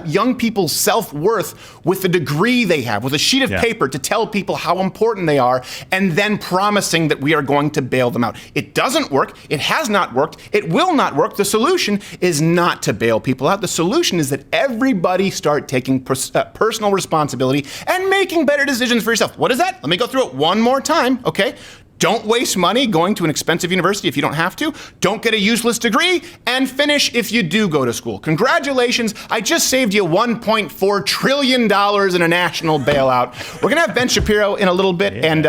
young people's self-worth with the degree they have, with a sheet of paper to tell people how important they are, and then promising that we are going to bail them out. It doesn't work. It has not worked. It will not work. The solution is not to bail people out. The solution is that everybody start taking personal responsibility and making better decisions for yourself. What is that? Let me go through it one more time, okay? Don't waste money going to an expensive university if you don't have to. Don't get a useless degree, and finish if you do go to school. Congratulations, I just saved you $1.4 trillion in a national bailout. We're gonna have Ben Shapiro in a little bit, and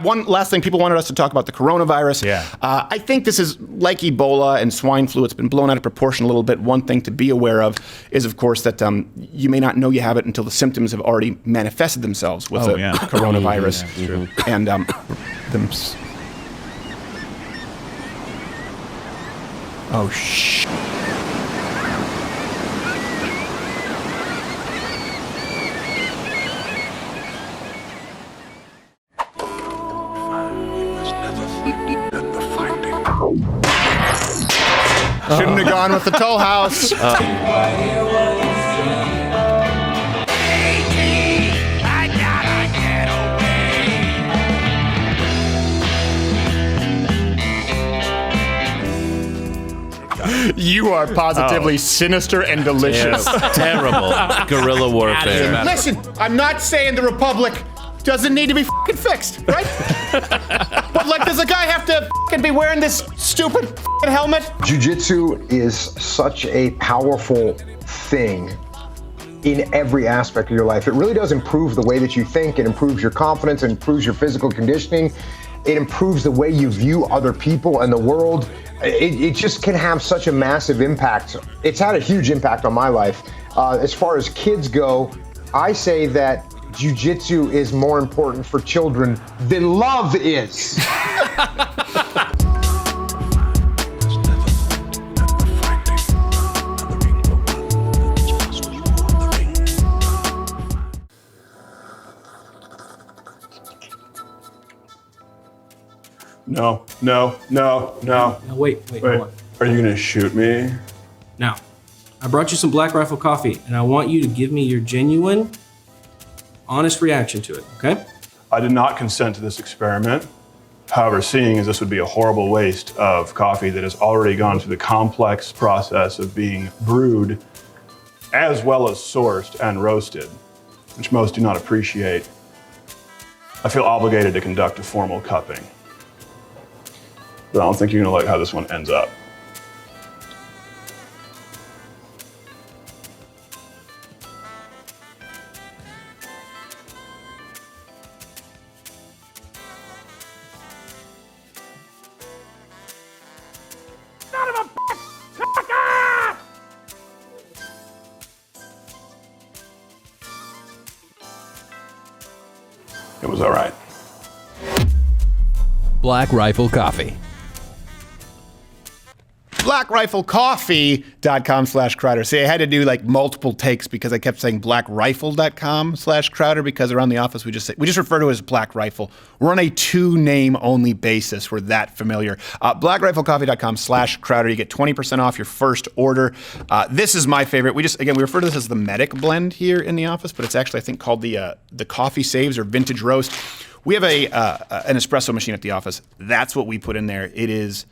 one last thing, people wanted us to talk about the coronavirus. I think this is like Ebola and swine flu. It's been blown out of proportion a little bit. One thing to be aware of is, of course, that you may not know you have it until the symptoms have already manifested themselves with the coronavirus. And oh, shh. Shouldn't have gone with the Toll House. You are positively sinister and delicious. Yes. Terrible. Guerrilla warfare. Listen, I'm not saying the Republic doesn't need to be f***ing fixed, right? But like, does a guy have to f***ing be wearing this stupid f***ing helmet? Jiu-jitsu is such a powerful thing in every aspect of your life. It really does improve the way that you think. It improves your confidence. It improves your physical conditioning. It improves the way you view other people and the world. It just can have such a massive impact. It's had a huge impact on my life. As far as kids go, I say that jiu-jitsu is more important for children than love is. No. Wait, hold on. Are you gonna shoot me? Now, I brought you some Black Rifle coffee, and I want you to give me your genuine, honest reaction to it, okay? I did not consent to this experiment. However, seeing as this would be a horrible waste of coffee that has already gone through the complex process of being brewed, as well as sourced and roasted, which most do not appreciate, I feel obligated to conduct a formal cupping. But I don't think you're gonna like how this one ends up. It was all right. Black Rifle Coffee. BlackRifleCoffee.com/Crowder. See, I had to do like multiple takes because I kept saying BlackRifle.com/Crowder because around the office we just refer to it as Black Rifle. We're on a 2-name only basis. We're that familiar. BlackRifleCoffee.com/Crowder. You get 20% off your first order. This is my favorite. We refer to this as the Medic Blend here in the office, but it's actually I think called the Coffee Saves or Vintage Roast. We have an espresso machine at the office. That's what we put in there. It is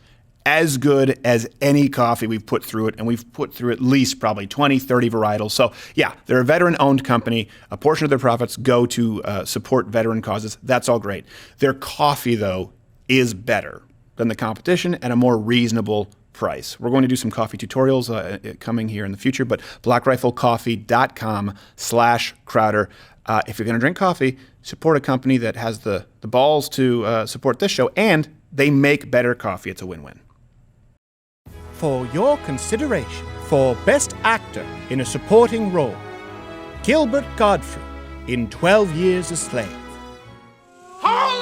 as good as any coffee we've put through it, and we've put through at least probably 20, 30 varietals. So yeah, they're a veteran-owned company. A portion of their profits go to support veteran causes. That's all great. Their coffee, though, is better than the competition at a more reasonable price. We're going to do some coffee tutorials coming here in the future, but BlackRifleCoffee.com/Crowder. If you're going to drink coffee, support a company that has the balls to support this show, and they make better coffee. It's a win-win. For your consideration for Best Actor in a Supporting Role, Gilbert Godfrey in 12 Years a Slave.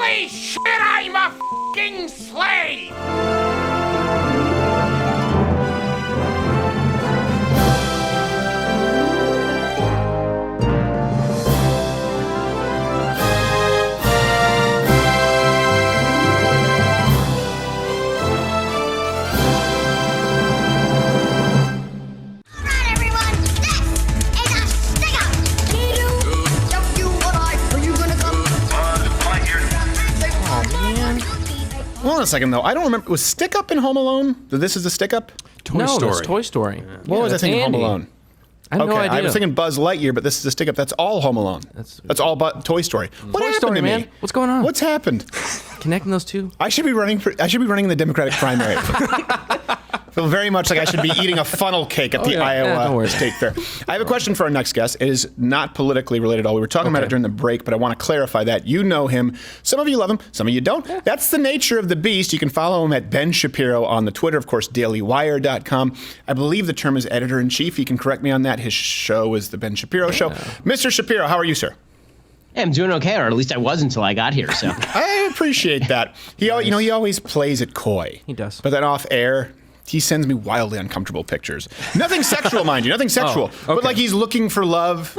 Holy shit, I'm a fucking slave! Hold on a second, though. I don't remember. Was Stick Up in Home Alone? This is a Stick Up? Toy Story. That's Toy Story. What was I thinking? Home Alone. I have no idea. I was thinking Buzz Lightyear, but this is a Stick Up. That's all Home Alone. That's all but Toy Story. What Toy happened Story, to man. me? What's going on? What's happened? Connecting those two. I should be running in the Democratic primary. Feel very much like I should be eating a funnel cake at the Iowa State Fair. I have a question for our next guest. It is not politically related at all. We were talking about it during the break, but I want to clarify that. You know him. Some of you love him. Some of you don't. Yeah. That's the nature of the beast. You can follow him at Ben Shapiro on the Twitter, of course, dailywire.com. I believe the term is editor-in-chief. You can correct me on that. His show is the Ben Shapiro Show. Mr. Shapiro, how are you, sir? Hey, I'm doing okay, or at least I was until I got here. So I appreciate that. He always plays it coy. He does. But then off air, he sends me wildly uncomfortable pictures. Nothing sexual, mind you. Nothing sexual. But like he's looking for love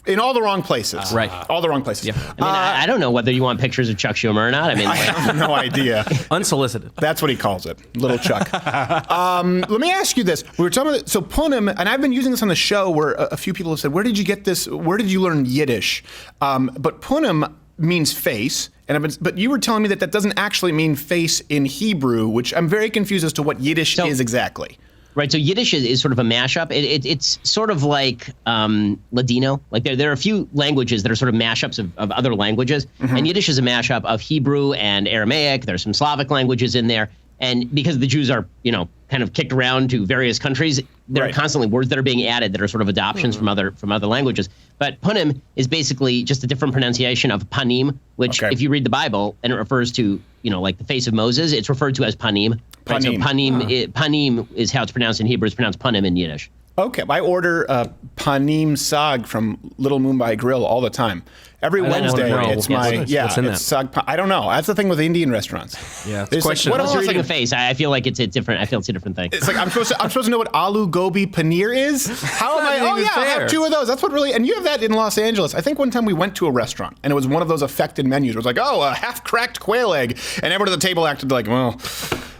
in all the wrong places. Right. All the wrong places. Yeah. I mean, I don't know whether you want pictures of Chuck Schumer or not. I mean, I have no idea. Unsolicited. That's what he calls it. Little Chuck. Let me ask you this. We were talking about, so Punim, and I've been using this on the show where a few people have said, where did you get this? Where did you learn Yiddish? But Punim means face. But you were telling me that doesn't actually mean face in Hebrew, which I'm very confused as to what Yiddish is exactly. Right, so Yiddish is sort of a mashup. It's sort of like Ladino. Like there are a few languages that are sort of mashups of other languages, and Yiddish is a mashup of Hebrew and Aramaic. There's some Slavic languages in there, and because the Jews are, kind of kicked around to various countries, there are constantly words that are being added that are sort of adoptions from other languages. But Punim is basically just a different pronunciation of Panim, which if you read the Bible and it refers to, like the face of Moses, it's referred to as Panim. Right? So Panim is how it's pronounced in Hebrew. It's pronounced Punim in Yiddish. Okay, I order Panim Sag from Little Mumbai Grill all the time. Every Wednesday, it's Sag. I don't know. That's the thing with Indian restaurants. Yeah, it's question. What else? Reading a face, I feel like it's a different. I feel it's a different thing. It's like I'm supposed to know what aloo gobi paneer is. How am I? Oh yeah, I have two of those. That's what really. And you have that in Los Angeles. I think one time we went to a restaurant and it was one of those affected menus. It was like, a half-cracked quail egg, and everyone at the table acted like, well,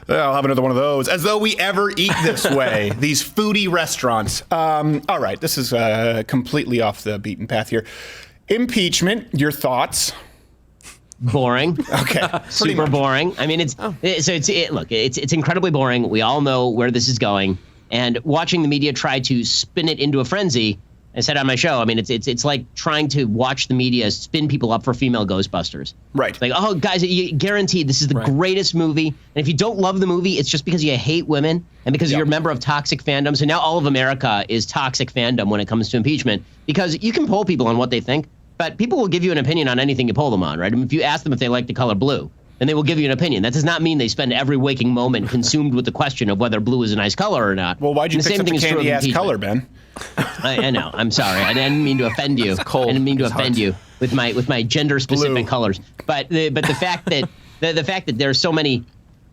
I'll have another one of those. As though we ever eat this way. These foodie restaurants. All right, this is completely off the beaten path here. Impeachment, your thoughts? Boring. Okay. Super boring. I mean, it's incredibly boring. We all know where this is going. And watching the media try to spin it into a frenzy, I said on my show, I mean, it's like trying to watch the media spin people up for female Ghostbusters. Right. Like, oh, guys, you guaranteed this is the greatest movie. And if you don't love the movie, it's just because you hate women and because you're a member of toxic fandom. So now all of America is toxic fandom when it comes to impeachment, because you can poll people on what they think, but people will give you an opinion on anything you poll them on, right? I mean, if you ask them if they like the color blue, then they will give you an opinion. That does not mean they spend every waking moment consumed with the question of whether blue is a nice color or not. Well, why'd you pick such a candy-ass color, Ben? I know. I'm sorry. I didn't mean to offend you. It's cold. I didn't mean to offend you with my gender-specific colors. But the fact that the fact that there are so many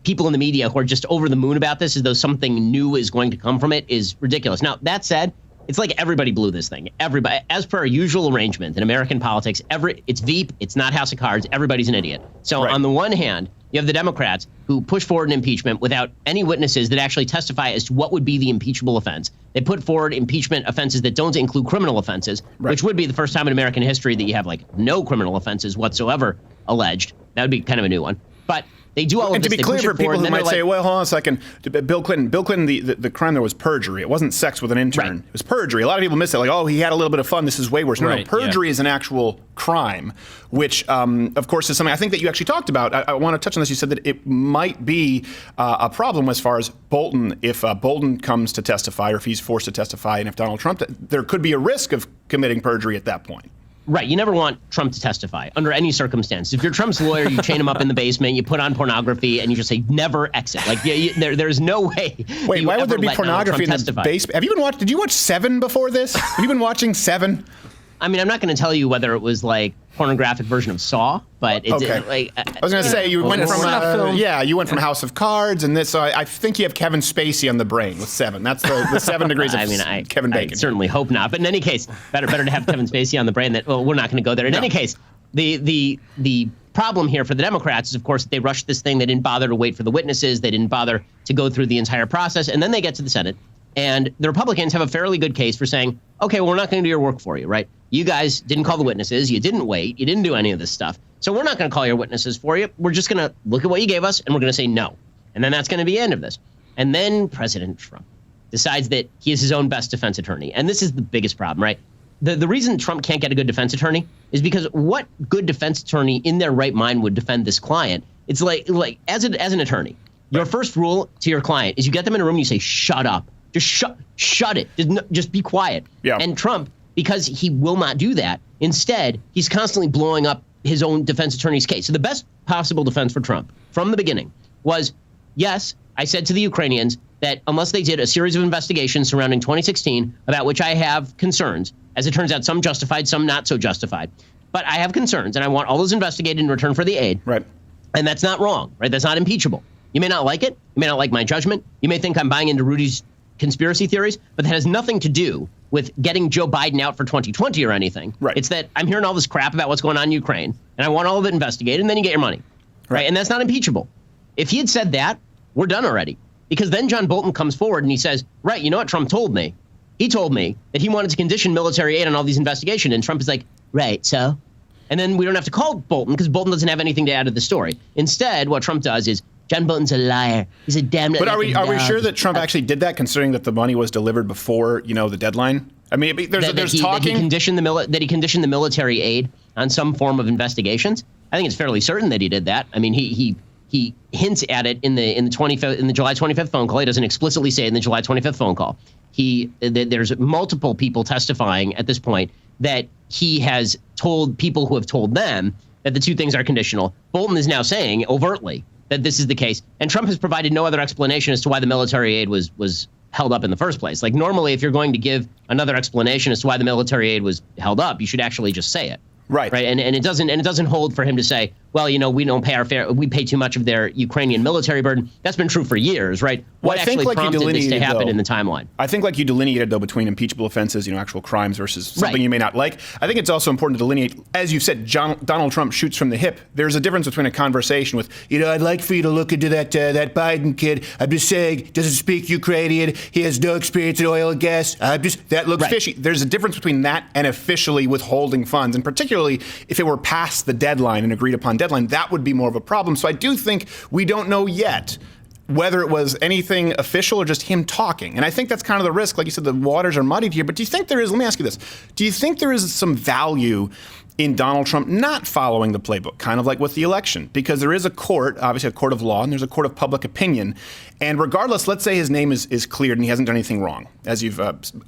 people in the media who are just over the moon about this, as though something new is going to come from it, is ridiculous. Now, that said, it's like everybody blew this thing. Everybody, as per our usual arrangement in American politics, it's Veep, it's not House of Cards, everybody's an idiot. So on the one hand, you have the Democrats who push forward an impeachment without any witnesses that actually testify as to what would be the impeachable offense. They put forward impeachment offenses that don't include criminal offenses, which would be the first time in American history that you have like no criminal offenses whatsoever alleged. That would be kind of a new one. But they do all of and this. To be clear for people who might say, well, hold on a second, Bill Clinton, the crime there was perjury. It wasn't sex with an intern. It was perjury. A lot of people miss it, like, oh, he had a little bit of fun. This is way worse. No, perjury is an actual crime, which, of course, is something I think that you actually talked about. I want to touch on this. You said that it might be a problem as far as Bolton, if Bolton comes to testify or if he's forced to testify, and if Donald Trump, there could be a risk of committing perjury at that point. Right. You never want Trump to testify under any circumstance. If you're Trump's lawyer, you chain him up in the basement, you put on pornography, and you just say, never exit. Like, there's no way. Wait, why would there be pornography in the basement? Have you been watching? Did you watch Seven before this? Have you been watching Seven? I mean, I'm not going to tell you whether it was like pornographic version of Saw, but it's like I was going to say you went from you went from House of Cards and this. So I think you have Kevin Spacey on the brain with 7. That's the 7 degrees of Kevin Bacon. I certainly hope not. But in any case, better to have Kevin Spacey on the brain. We're not going to go there. In any case, the problem here for the Democrats is, of course, that they rushed this thing. They didn't bother to wait for the witnesses. They didn't bother to go through the entire process. And then they get to the Senate. And the Republicans have a fairly good case for saying, okay, well, we're not going to do your work for you, right? You guys didn't call the witnesses. You didn't wait. You didn't do any of this stuff. So we're not going to call your witnesses for you. We're just going to look at what you gave us, and we're going to say no. And then that's going to be the end of this. And then President Trump decides that he is his own best defense attorney. And this is the biggest problem, right? The reason Trump can't get a good defense attorney is because what good defense attorney in their right mind would defend this client? It's like as an attorney, your first rule to your client is you get them in a room and you say, shut up. Just shut it. Just be quiet. Yeah. And Trump, because he will not do that, instead, he's constantly blowing up his own defense attorney's case. So the best possible defense for Trump from the beginning was, yes, I said to the Ukrainians that unless they did a series of investigations surrounding 2016, about which I have concerns, as it turns out, some justified, some not so justified, but I have concerns, and I want all those investigated in return for the aid. Right. And that's not wrong, right? That's not impeachable. You may not like it. You may not like my judgment. You may think I'm buying into Rudy's conspiracy theories, but that has nothing to do with getting Joe Biden out for 2020 or anything. Right. It's that I'm hearing all this crap about what's going on in Ukraine, and I want all of it investigated, and then you get your money. Right. And that's not impeachable. If he had said that, we're done already. Because then John Bolton comes forward and he says, right, you know what Trump told me? He told me that he wanted to condition military aid on all these investigations. And Trump is like, right, so? And then we don't have to call Bolton because Bolton doesn't have anything to add to the story. Instead, what Trump does is, John Bolton's a liar. He's a damn. But are we sure that Trump actually did that, considering that the money was delivered before the deadline? I mean, there's talking that he conditioned the military aid on some form of investigations. I think it's fairly certain that he did that. I mean, he hints at it in the July 25th phone call. He doesn't explicitly say it in the July 25th phone call. There's multiple people testifying at this point that he has told people who have told them that the two things are conditional. Bolton is now saying overtly that this is the case. And Trump has provided no other explanation as to why the military aid was held up in the first place. Like, normally, if you're going to give another explanation as to why the military aid was held up, you should actually just say it. Right. And it doesn't hold for him to say, well, we don't pay we pay too much of their Ukrainian military burden. That's been true for years, right? What actually prompted this to happen in the timeline? I think, like you delineated, though, between impeachable offenses, actual crimes versus something you may not like. I think it's also important to delineate, as you've said, Donald Trump shoots from the hip. There's a difference between a conversation with, I'd like for you to look into that Biden kid. I'm just saying, doesn't speak Ukrainian. He has no experience in oil and gas. That looks fishy. There's a difference between that and officially withholding funds, and particularly if it were past the deadline, an agreed upon deadline, that would be more of a problem. So I do think we don't know yet whether it was anything official or just him talking. And I think that's kind of the risk. Like you said, the waters are muddied here. But do you think there is, let me ask you this, do you think there is some value in Donald Trump not following the playbook, kind of like with the election? Because there is a court, obviously a court of law, and there's a court of public opinion. And regardless, let's say his name is cleared and he hasn't done anything wrong, as you've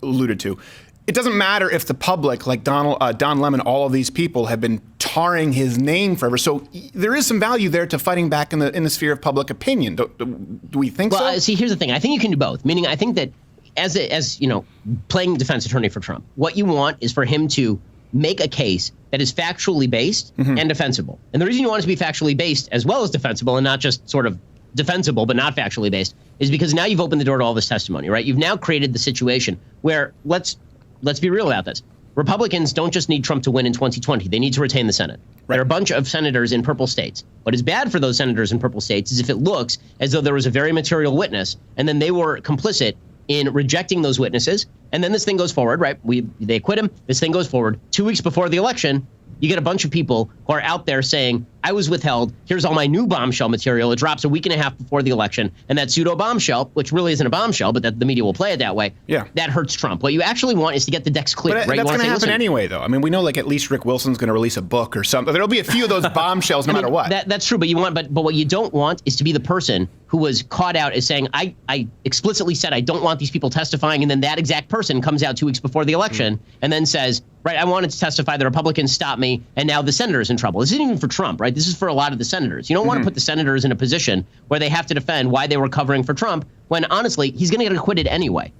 alluded to. It doesn't matter if the public, like Don Lemon, all of these people have been tarring his name forever. So there is some value there to fighting back in the sphere of public opinion. Do we think so? Well, see, here's the thing. I think you can do both. Meaning, I think that as playing defense attorney for Trump, what you want is for him to make a case that is factually based and defensible. And the reason you want it to be factually based as well as defensible, and not just sort of defensible but not factually based, is because now you've opened the door to all this testimony, right? You've now created the situation where let's be real about this. Republicans don't just need Trump to win in 2020. They need to retain the Senate. Right. There are a bunch of senators in purple states. What is bad for those senators in purple states is if it looks as though there was a very material witness, and then they were complicit in rejecting those witnesses, and then this thing goes forward, right? They acquit him. This thing goes forward. 2 weeks before the election, you get a bunch of people who are out there saying, I was withheld. Here's all my new bombshell material. It drops a week and a half before the election. And that pseudo bombshell, which really isn't a bombshell, but that the media will play it that way, that hurts Trump. What you actually want is to get the decks clear. But right? That's going to happen anyway, though. I mean, we know at least Rick Wilson's going to release a book or something. There'll be a few of those bombshells no matter what. That's true, but what you don't want is to be the person who was caught out as saying, I explicitly said I don't want these people testifying, and then that exact person comes out 2 weeks before the election and then says, right, I wanted to testify, the Republicans stopped me, and now the senator's in trouble. This isn't even for Trump, right? This is for a lot of the senators. You don't want to put the senators in a position where they have to defend why they were covering for Trump, when honestly, he's going to get acquitted anyway.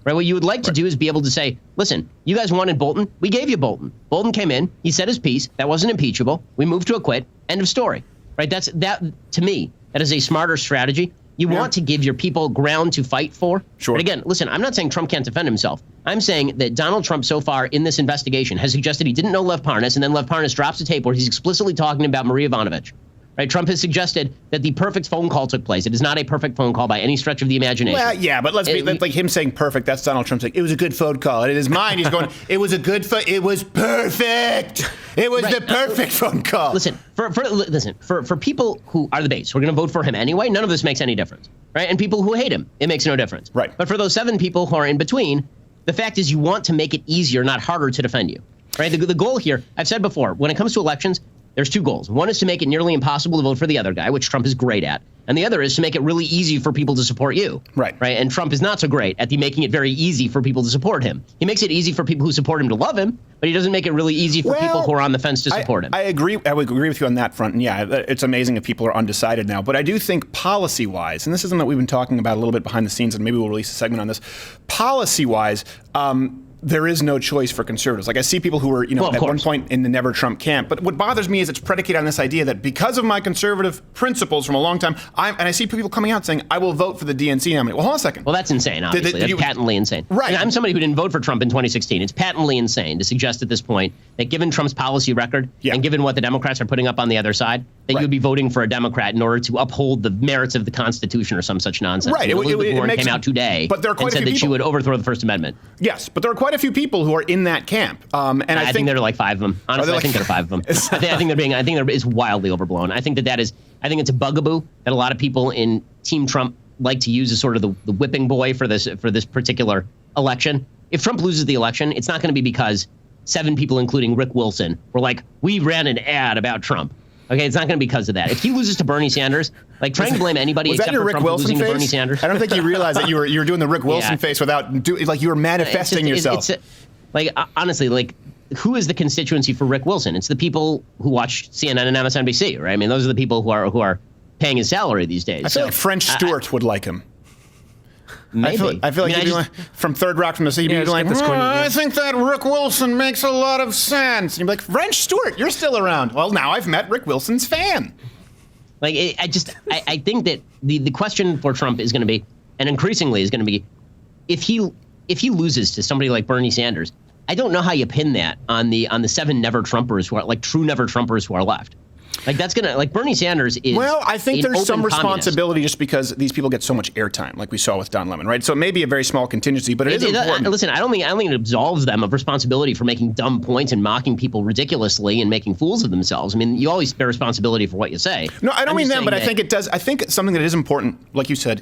Right? What you would like to do is be able to say, listen, you guys wanted Bolton. We gave you Bolton. Bolton came in. He said his piece. That wasn't impeachable. We moved to acquit. End of story. Right? That to me, that is a smarter strategy. You want to give your people ground to fight for. Sure. But again, listen, I'm not saying Trump can't defend himself. I'm saying that Donald Trump so far in this investigation has suggested he didn't know Lev Parnas, and then Lev Parnas drops a tape where he's explicitly talking about Marie Yovanovitch. Right? Trump has suggested that the perfect phone call took place. It is not a perfect phone call by any stretch of the imagination. Well, yeah, but that's like him saying perfect. That's Donald Trump saying it was a good phone call. And in his mind, he's going, it was a good phone. It was perfect. It was the perfect phone call. Listen, for people who are the base, who are going to vote for him anyway, none of this makes any difference. Right? And people who hate him, it makes no difference. Right. But for those 7 people who are in between, the fact is you want to make it easier, not harder, to defend you. Right? The goal here, I've said before, when it comes to elections, there's 2 goals. One is to make it nearly impossible to vote for the other guy, which Trump is great at. And the other is to make it really easy for people to support you. Right. Right. And Trump is not so great at making it very easy for people to support him. He makes it easy for people who support him to love him, but he doesn't make it really easy for people who are on the fence to support him. I agree. I would agree with you on that front. And yeah, it's amazing if people are undecided now. But I do think policy-wise, and this is something that we've been talking about a little bit behind the scenes, and maybe we'll release a segment on this. Policy-wise, there is no choice for conservatives. Like I see people who are, at one point in the never Trump camp. But what bothers me is it's predicated on this idea that because of my conservative principles from a long time, and I see people coming out saying, I will vote for the DNC nominee. Well, hold on a second. Well, that's insane, obviously. That's patently insane. Right. And I'm somebody who didn't vote for Trump in 2016. It's patently insane to suggest at this point that given Trump's policy record and given what the Democrats are putting up on the other side, that you'd be voting for a Democrat in order to uphold the merits of the Constitution or some such nonsense. Right. Elizabeth Warren came out today and said that she would overthrow the First Amendment. Yes, but there are quite a few people who are in that camp. And I think there are like 5 of them. Honestly, I think there are 5 of them. I think it's wildly overblown. I think it's a bugaboo that a lot of people in Team Trump like to use as sort of the whipping boy for this particular election. If Trump loses the election, it's not going to be because 7 people, including Rick Wilson, were like, we ran an ad about Trump. Okay, it's not going to be because of that. If he loses to Bernie Sanders, like trying to blame anybody except for Trump losing to Bernie Sanders. I don't think you realized that you were doing the Rick Wilson face without you were manifesting yourself. Honestly, who is the constituency for Rick Wilson? It's the people who watch CNN and MSNBC, right? I mean, those are the people who are paying his salary these days. I feel like French Stewart would like him. Maybe. I feel like he'd be like, from Third Rock from the Sea, he'd be like, I think that Rick Wilson makes a lot of sense. And you'd be like, French Stewart, you're still around. Well, now I've met Rick Wilson's fan. I think that the question for Trump is going to be, and increasingly is going to be, if he loses to somebody like Bernie Sanders, I don't know how you pin that on the 7 never Trumpers who are true never Trumpers who are left. That's Bernie Sanders is. Well, I think there's some responsibility just because these people get so much airtime, like we saw with Don Lemon, right? So it may be a very small contingency, but it is important. Listen, I don't think it absolves them of responsibility for making dumb points and mocking people ridiculously and making fools of themselves. I mean, you always bear responsibility for what you say. No, I don't mean them, but I think it does. I think it's something that is important, like you've said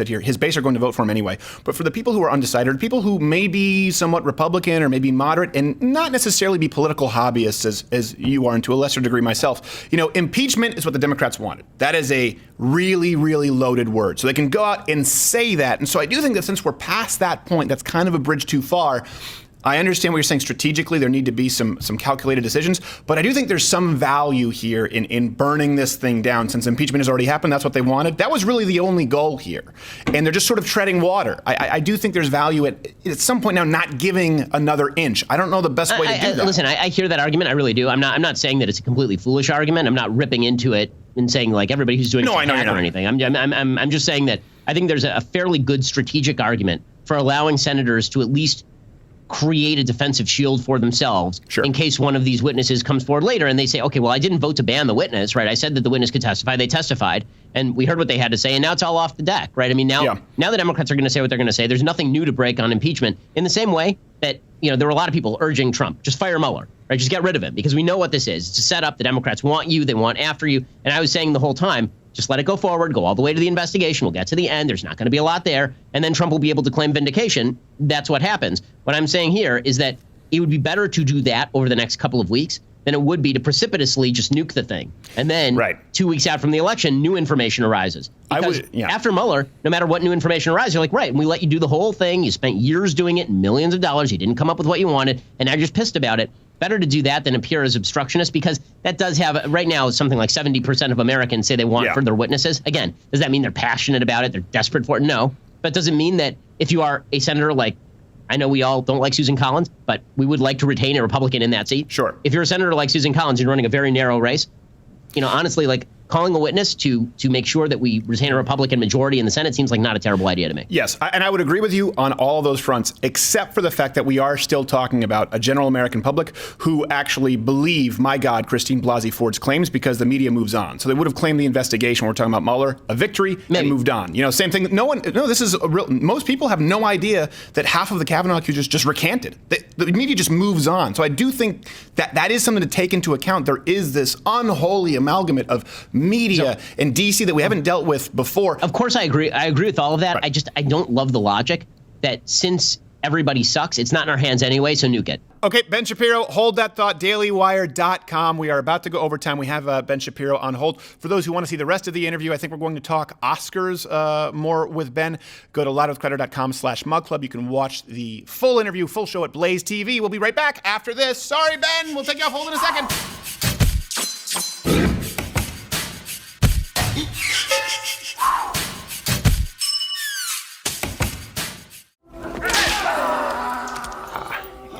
here. His base are going to vote for him anyway. But for the people who are undecided, people who may be somewhat Republican or maybe moderate and not necessarily be political hobbyists as you are, and to a lesser degree myself, impeachment is what the Democrats wanted. That is a really, really loaded word. So they can go out and say that. And so I do think that since we're past that point, that's kind of a bridge too far. I understand what you're saying strategically. There need to be some calculated decisions. But I do think there's some value here in burning this thing down. Since impeachment has already happened, that's what they wanted. That was really the only goal here. And they're just sort of treading water. I do think there's value at some point now not giving another inch. I don't know the best way to do that. Listen, I hear that argument. I really do. I'm not saying that it's a completely foolish argument. I'm not ripping into it and saying everybody who's doing it or anything. I'm just saying that I think there's a fairly good strategic argument for allowing senators to at least create a defensive shield for themselves in case one of these witnesses comes forward later and they say, okay, well, I didn't vote to ban the witness, right? I said that the witness could testify. They testified, and we heard what they had to say, and now it's all off the deck, right? I mean, now the Democrats are going to say what they're going to say. There's nothing new to break on impeachment in the same way that, there were a lot of people urging Trump, just fire Mueller, right? Just get rid of him because we know what this is. It's a setup. The Democrats want you. They want after you. And I was saying the whole time, just let it go forward, go all the way to the investigation. We'll get to the end. There's not going to be a lot there. And then Trump will be able to claim vindication. That's what happens. What I'm saying here is that it would be better to do that over the next couple of weeks than it would be to precipitously just nuke the thing. And then 2 weeks out from the election, new information arises. Because after Mueller, no matter what new information arises, you're like, right, we let you do the whole thing. You spent years doing it, millions of dollars. You didn't come up with what you wanted, and now you're just pissed about it. Better to do that than appear as obstructionist, because that does have, right now, something like 70% of Americans say they want further witnesses. Again, does that mean they're passionate about it? They're desperate for it? No. But does it mean that if you are a senator like, I know we all don't like Susan Collins, but we would like to retain a Republican in that seat. Sure. If you're a senator like Susan Collins, you're running a very narrow race. Honestly, like calling a witness to make sure that we retain a Republican majority in the Senate seems like not a terrible idea to me. Yes, and I would agree with you on all those fronts, except for the fact that we are still talking about a general American public who actually believe, my God, Christine Blasey Ford's claims because the media moves on. So they would have claimed the investigation. We're talking about Mueller, a victory, and moved on. Same thing. This is a real. Most people have no idea that half of the Kavanaugh accusers just recanted. The media just moves on. So I do think that is something to take into account. There is this unholy amalgamate of media in D.C. that we haven't dealt with before. Of course, I agree. I agree with all of that. Right. I don't love the logic that since everybody sucks, it's not in our hands anyway, so nuke it. Okay, Ben Shapiro, hold that thought, dailywire.com. We are about to go overtime. We have Ben Shapiro on hold. For those who want to see the rest of the interview, I think we're going to talk Oscars more with Ben. Go to loudwithcrowder.com/mug club. You can watch the full interview, full show at Blaze TV. We'll be right back after this. Sorry, Ben. We'll take you off hold in a second.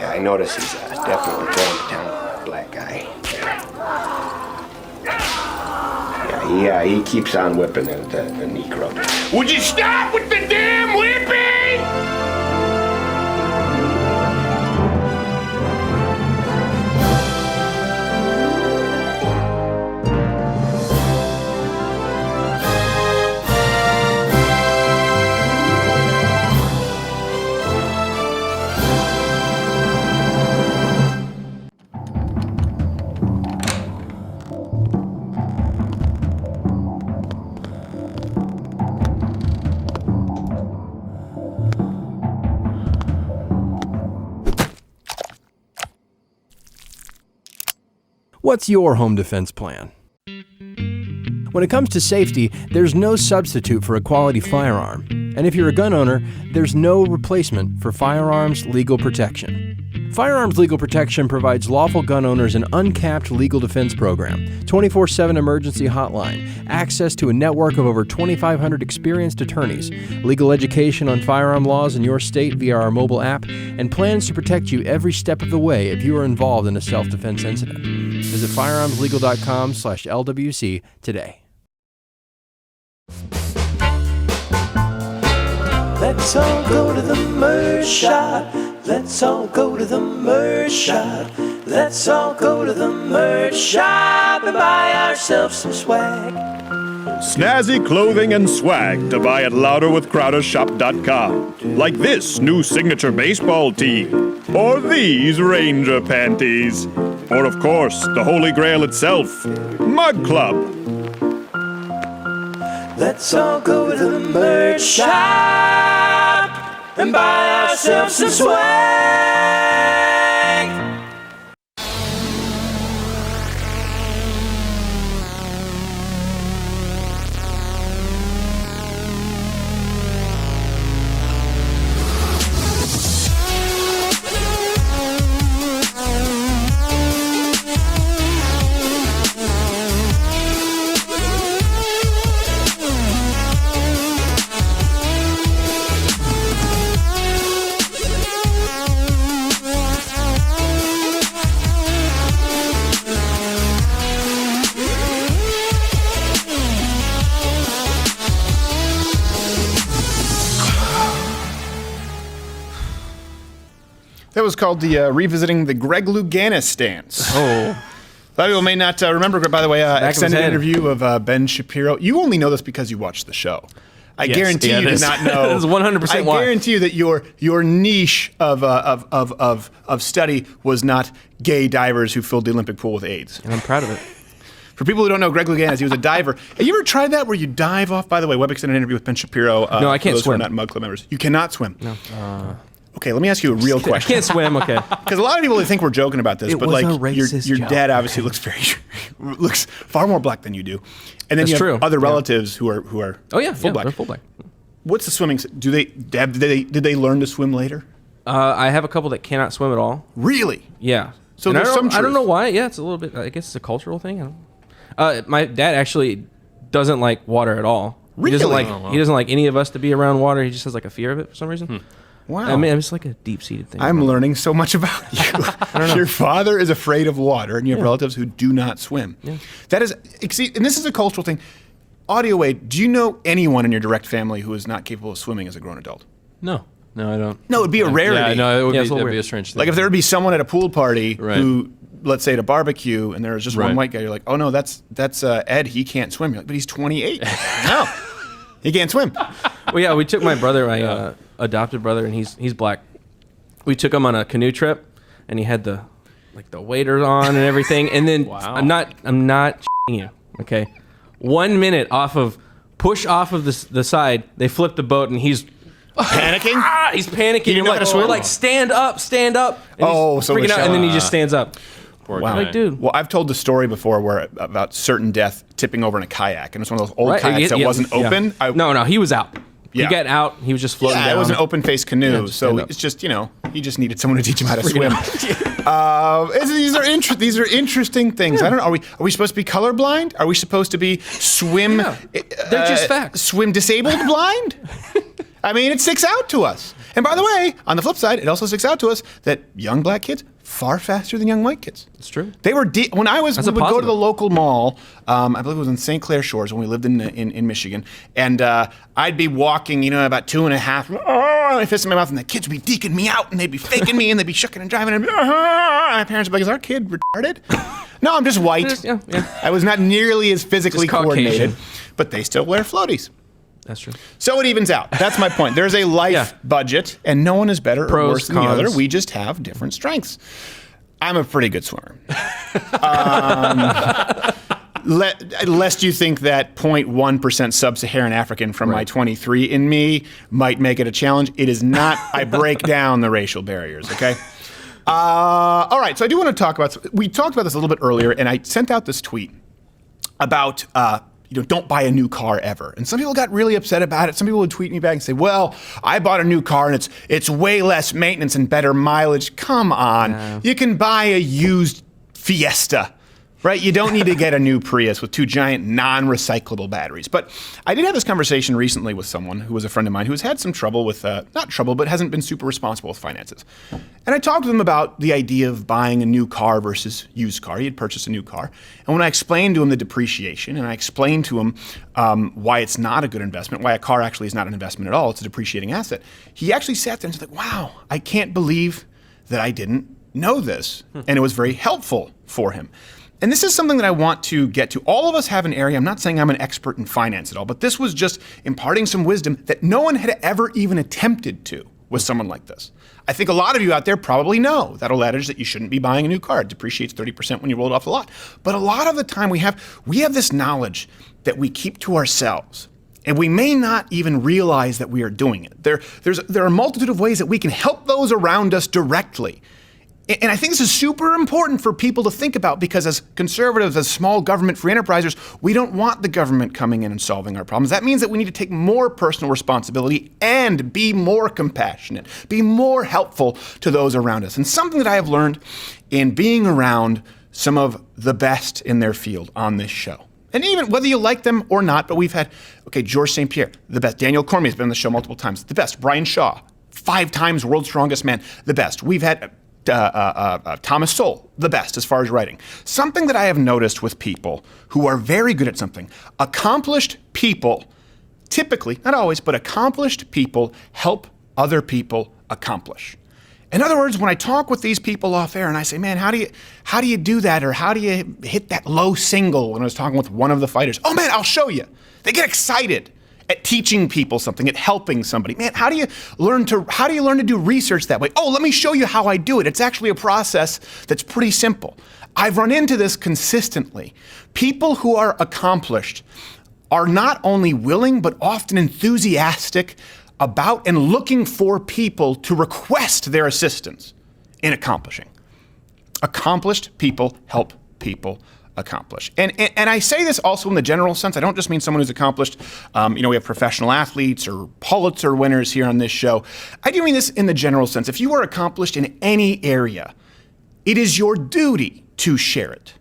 I notice he's definitely going to town, black guy. Yeah, he keeps on whipping the Negro. Would you stop with the damn whipping? What's your home defense plan? When it comes to safety, there's no substitute for a quality firearm. And if you're a gun owner, there's no replacement for Firearms Legal Protection. Firearms Legal Protection provides lawful gun owners an uncapped legal defense program, 24/7 emergency hotline, access to a network of over 2,500 experienced attorneys, legal education on firearm laws in your state via our mobile app, and plans to protect you every step of the way if you are involved in a self-defense incident. Visit firearmslegal.com/LWC today. Let's all go to the merch shop. Let's all go to the merch shop. Let's all go to the merch shop and buy ourselves some swag. Snazzy clothing and swag to buy at louderwithcrowdershop.com. Like this new signature baseball tee, or these Ranger panties, or of course, the Holy Grail itself, Mug Club. Let's all go to the merch shop and buy ourselves some swag. That was called the Revisiting the Greg Louganis Stance. Oh. A lot of people may not remember, by the way, extended interview of Ben Shapiro. You only know this because you watched the show. I guarantee you did not know. That is 100% why. I guarantee you that your niche of study was not gay divers who filled the Olympic pool with AIDS. And I'm proud of it. For people who don't know, Greg Louganis, he was a diver. Have you ever tried that where you dive off? By the way, web extended interview with Ben Shapiro. No, I can't swim. Not Mug Club members. You cannot swim. No. Okay, let me ask you a real question. I can't swim, okay. Because a lot of people think we're joking about this, but like your dad obviously looks far more black than you do, and then you have other relatives who are full black. They're full black. What's the swimming? Did they learn to swim later? I have a couple that cannot swim at all. Really? Yeah. So there's some truth. I don't know why. Yeah, it's a little bit. I guess it's a cultural thing. My dad actually doesn't like water at all. Really? He doesn't like any of us to be around water. He just has like a fear of it for some reason. Wow. I mean, it's like a deep-seated thing. I'm learning so much about you. Your father is afraid of water, and you have relatives who do not swim. Yeah. That is, and this is a cultural thing. Audio Wade, do you know anyone in your direct family who is not capable of swimming as a grown adult? No, I don't. No, it would be a rarity. Yeah, no, it would that'd be a strange thing. Like if there would be someone at a pool party who, let's say at a barbecue, and there was just one white guy, you're like, oh no, that's Ed, he can't swim. You're like, but he's 28. No, he can't swim. Well, yeah, we took my brother, my adopted brother, and he's black. We took him on a canoe trip, and he had the waders on and everything. And then I'm not shitting you, okay? 1 minute push off of the side, they flip the boat, and he's panicking. He's panicking. He didn't know how to swim? We're like, stand up. And so freaking out, and then he just stands up. Wow. Like, dude. Well, I've told the story before about certain death tipping over in a kayak, and it's one of those old kayaks that wasn't open. No, he was out. Yeah. He got out. He was just floating down. It was an open-faced canoe, so it's just, he just needed someone to teach him how to swim. These are interesting things. I don't know. Are we supposed to be colorblind? Are we supposed to be swim? Yeah. They're just facts. Swim disabled blind? I mean, it sticks out to us. And by the way, on the flip side, it also sticks out to us that young black kids far faster than young white kids. It's true. They were when I was. That's we would positive. go to the local mall. I believe it was in St. Clair Shores when we lived in Michigan, and I'd be walking, about 2.5. I fist in my mouth, and the kids would be deking me out, and they'd be faking me, and they'd be shucking and driving, and my parents would be like, "Is our kid retarded?" No, I'm just white. Yeah. I was not nearly as physically Just Caucasian. coordinated, but they still wear floaties. That's true. So it evens out. That's my point. There's a life budget, and no one is better or worse than the other. We just have different strengths. I'm a pretty good swimmer. Lest you think that 0.1% sub-Saharan African from my 23 in me might make it a challenge. It is not. I break down the racial barriers, okay? All right, so I do want to talk about, we talked about this a little bit earlier, and I sent out this tweet about don't buy a new car ever. And some people got really upset about it. Some people would tweet me back and say, well, I bought a new car and it's way less maintenance and better mileage. Come on. Yeah. You can buy a used Fiesta, right? You don't need to get a new Prius with 2 giant non-recyclable batteries. But I did have this conversation recently with someone who was a friend of mine who's had some trouble with, not trouble, but hasn't been super responsible with finances. And I talked to them about the idea of buying a new car versus used car. He had purchased a new car. And when I explained to him the depreciation, and I explained to him why it's not a good investment, why a car actually is not an investment at all, it's a depreciating asset, he actually sat there and said, wow, I can't believe that I didn't know this. And it was very helpful for him. And this is something that I want to get to. All of us have an area. I'm not saying I'm an expert in finance at all, but this was just imparting some wisdom that no one had ever even attempted to with someone like this. I think a lot of you out there probably know that old adage that you shouldn't be buying a new car. It depreciates 30% when you roll it off the lot. But a lot of the time we have this knowledge that we keep to ourselves. And we may not even realize that we are doing it. There are a multitude of ways that we can help those around us directly. And I think this is super important for people to think about because as conservatives, as small government free enterprisers, we don't want the government coming in and solving our problems. That means that we need to take more personal responsibility and be more compassionate, be more helpful to those around us. And something that I have learned in being around some of the best in their field on this show. And even whether you like them or not, but we've had, Georges St. Pierre, the best. Daniel Cormier has been on the show multiple times, the best. Brian Shaw, 5 times world's strongest man, the best. We've had Thomas Sowell, the best as far as writing. Something that I have noticed with people who are very good at something, accomplished people, typically, not always, but accomplished people help other people accomplish. In other words, when I talk with these people off air and I say, man, how do you do that? Or how do you hit that low single? When I was talking with one of the fighters, oh man, I'll show you. They get excited at teaching people something, at helping somebody. Man, how do you learn to do research that way? Oh, let me show you how I do it. It's actually a process that's pretty simple. I've run into this consistently. People who are accomplished are not only willing, but often enthusiastic about and looking for people to request their assistance in accomplishing. Accomplished people help people accomplish. And I say this also in the general sense. I don't just mean someone who's accomplished. We have professional athletes or Pulitzer winners here on this show. I do mean this in the general sense. If you are accomplished in any area, it is your duty to share it.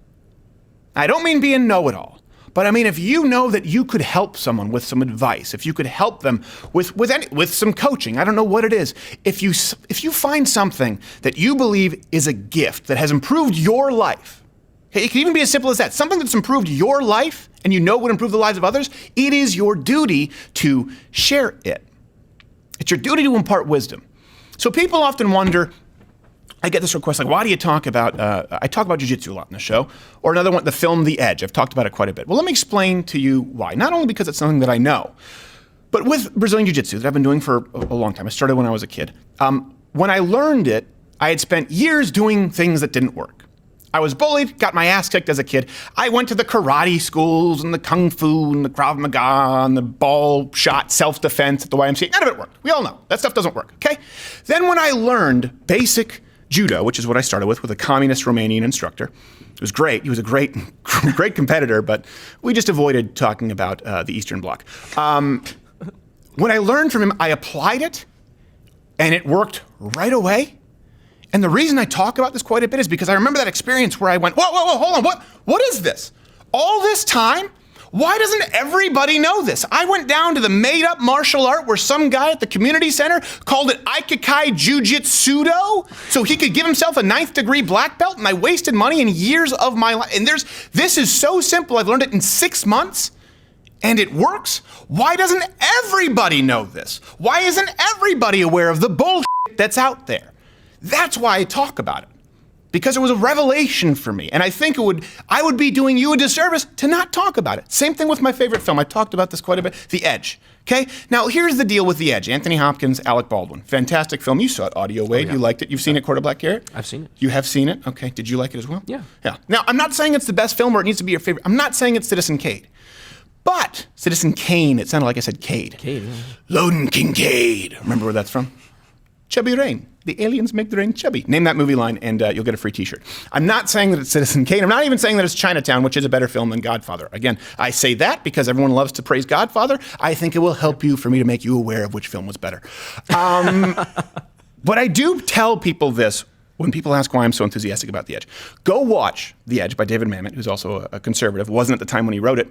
I don't mean be a know-it-all, But I mean, if you know that you could help someone with some advice, if you could help them with some coaching, I don't know what it is. If you find something that you believe is a gift that has improved your life, okay, it can even be as simple as that, something that's improved your life and you know would improve the lives of others, it is your duty to share it. It's your duty to impart wisdom. So people often wonder, I get this request, like, why do you talk about, I talk about jiu-jitsu a lot in the show, or another one, the film The Edge. I've talked about it quite a bit. Well, let me explain to you why. Not only because it's something that I know, but with Brazilian jiu-jitsu that I've been doing for a long time. I started when I was a kid. When I learned it, I had spent years doing things that didn't work. I was bullied, got my ass kicked as a kid. I went to the karate schools and the kung fu and the Krav Maga and the ball shot self-defense at the YMCA. None of it worked. We all know that stuff doesn't work, okay? Then when I learned basic judo, which is what I started with a communist Romanian instructor, it was great. He was a great competitor, but we just avoided talking about the Eastern Bloc. When I learned from him, I applied it, and it worked right away. And the reason I talk about this quite a bit is because I remember that experience where I went, whoa, hold on, what is this? All this time? Why doesn't everybody know this? I went down to the made-up martial art where some guy at the community center called it Aikikai Jiu-Jitsudo so he could give himself a 9th degree black belt, and I wasted money and years of my life. And this is so simple. I've learned it in 6 months, and it works. Why doesn't everybody know this? Why isn't everybody aware of the bullshit that's out there? That's why I talk about it, because it was a revelation for me. And I think I would be doing you a disservice to not talk about it. Same thing with my favorite film. I talked about this quite a bit, The Edge. Okay? Now, here's the deal with The Edge. Anthony Hopkins, Alec Baldwin. Fantastic film. You saw it, Audio Wade. You liked it. You've seen it, Quarter Black Garrett? I've seen it. You have seen it? Okay. Did you like it as well? Yeah. Yeah. Now, I'm not saying it's the best film or it needs to be your favorite. I'm not saying it's Citizen Kane. But Citizen Kane, it sounded like I said Cade. Cade, yeah. Loden Kincaid. Remember where that's from? Chubby Rain. The aliens make the rain chubby. Name that movie line and you'll get a free t-shirt. I'm not saying that it's Citizen Kane. I'm not even saying that it's Chinatown, which is a better film than Godfather. Again, I say that because everyone loves to praise Godfather. I think it will help you for me to make you aware of which film was better. But I do tell people this when people ask why I'm so enthusiastic about The Edge. Go watch The Edge by David Mamet, who's also a conservative, wasn't at the time when he wrote it.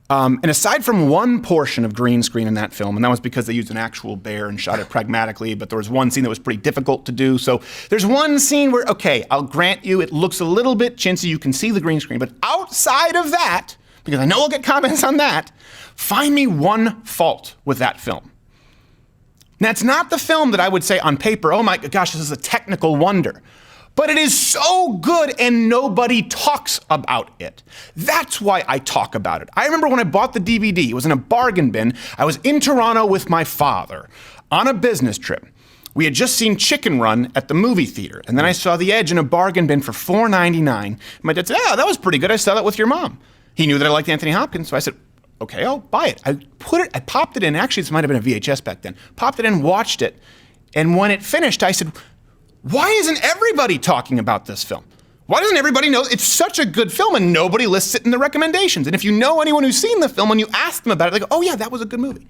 And aside from one portion of green screen in that film, and that was because they used an actual bear and shot it pragmatically, but there was one scene that was pretty difficult to do. So there's one scene where, okay, I'll grant you it looks a little bit chintzy. You can see the green screen. But outside of that, because I know I'll get comments on that, find me one fault with that film. Now, it's not the film that I would say on paper, oh my gosh, this is a technical wonder. But it is so good and nobody talks about it. That's why I talk about it. I remember when I bought the DVD, it was in a bargain bin. I was in Toronto with my father on a business trip. We had just seen Chicken Run at the movie theater, and then I saw The Edge in a bargain bin for $4.99. My dad said, oh, that was pretty good. I saw that with your mom. He knew that I liked Anthony Hopkins, so I said, okay, I'll buy it. I popped it in. Actually, this might have been a VHS back then. Popped it in, watched it, and when it finished, I said, why isn't everybody talking about this film? Why doesn't everybody know it's such a good film and nobody lists it in the recommendations? And if you know anyone who's seen the film, when you ask them about it, they go, oh yeah, that was a good movie.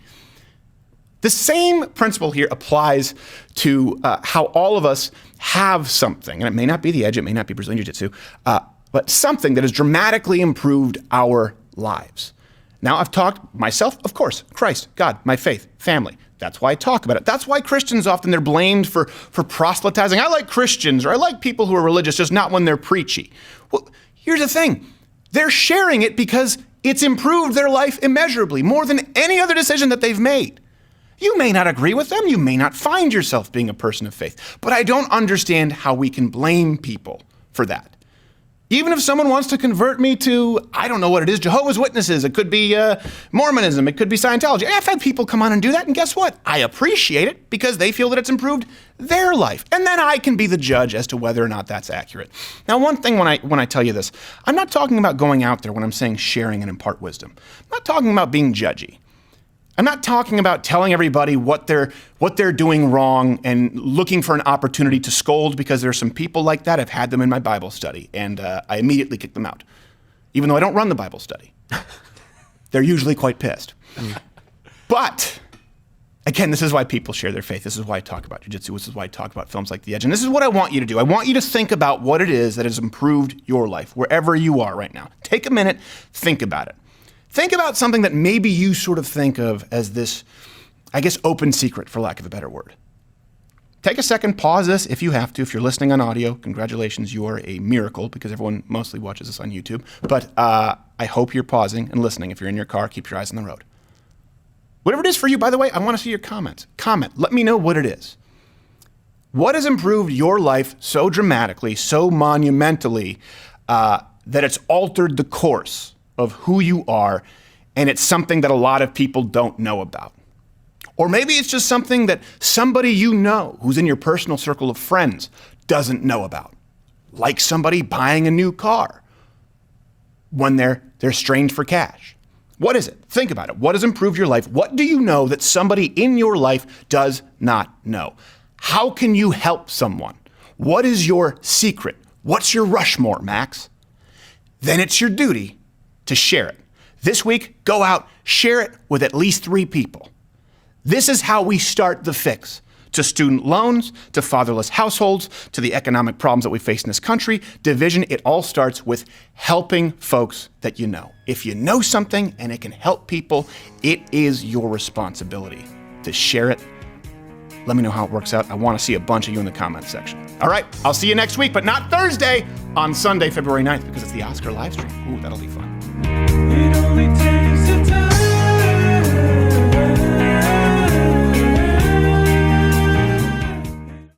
The same principle here applies to how all of us have something, and it may not be The Edge, it may not be Brazilian Jiu-Jitsu, but something that has dramatically improved our lives. Now, I've talked myself, of course, Christ, God, my faith, family. That's why I talk about it. That's why Christians often, they're blamed for proselytizing. I like Christians, or I like people who are religious, just not when they're preachy. Well, here's the thing. They're sharing it because it's improved their life immeasurably, more than any other decision that they've made. You may not agree with them. You may not find yourself being a person of faith. But I don't understand how we can blame people for that. Even if someone wants to convert me to, I don't know what it is, Jehovah's Witnesses, it could be Mormonism, it could be Scientology. I've had people come on and do that, and guess what? I appreciate it because they feel that it's improved their life. And then I can be the judge as to whether or not that's accurate. Now, one thing when I tell you this, I'm not talking about going out there when I'm saying sharing and impart wisdom. I'm not talking about being judgy. I'm not talking about telling everybody what they're doing wrong and looking for an opportunity to scold, because there's some people like that. I've had them in my Bible study, and I immediately kick them out, even though I don't run the Bible study. They're usually quite pissed. But again, this is why people share their faith. This is why I talk about jiu-jitsu. This is why I talk about films like The Edge. And this is what I want you to do. I want you to think about what it is that has improved your life, wherever you are right now. Take a minute, think about it. Think about something that maybe you sort of think of as this, I guess, open secret, for lack of a better word. Take a second, pause this if you have to. If you're listening on audio, congratulations, you are a miracle because everyone mostly watches this on YouTube. But I hope you're pausing and listening. If you're in your car, keep your eyes on the road. Whatever it is for you, by the way, I want to see your comments. Comment. Let me know what it is. What has improved your life so dramatically, so monumentally, that it's altered the course of who you are, and it's something that a lot of people don't know about? Or maybe it's just something that somebody you know who's in your personal circle of friends doesn't know about. Like somebody buying a new car when they're strained for cash. What is it? Think about it. What has improved your life? What do you know that somebody in your life does not know? How can you help someone? What is your secret? What's your Rushmore, Max? Then it's your duty to share it. This week, go out, share it with at least 3 people. This is how we start the fix to student loans, to fatherless households, to the economic problems that we face in this country, division. It all starts with helping folks that you know. If you know something and it can help people, it is your responsibility to share it. Let me know how it works out. I want to see a bunch of you in the comments section. All right, I'll see you next week, but not Thursday, on Sunday, February 9th, because it's the Oscar live stream. Ooh, that'll be fun. It only takes a time.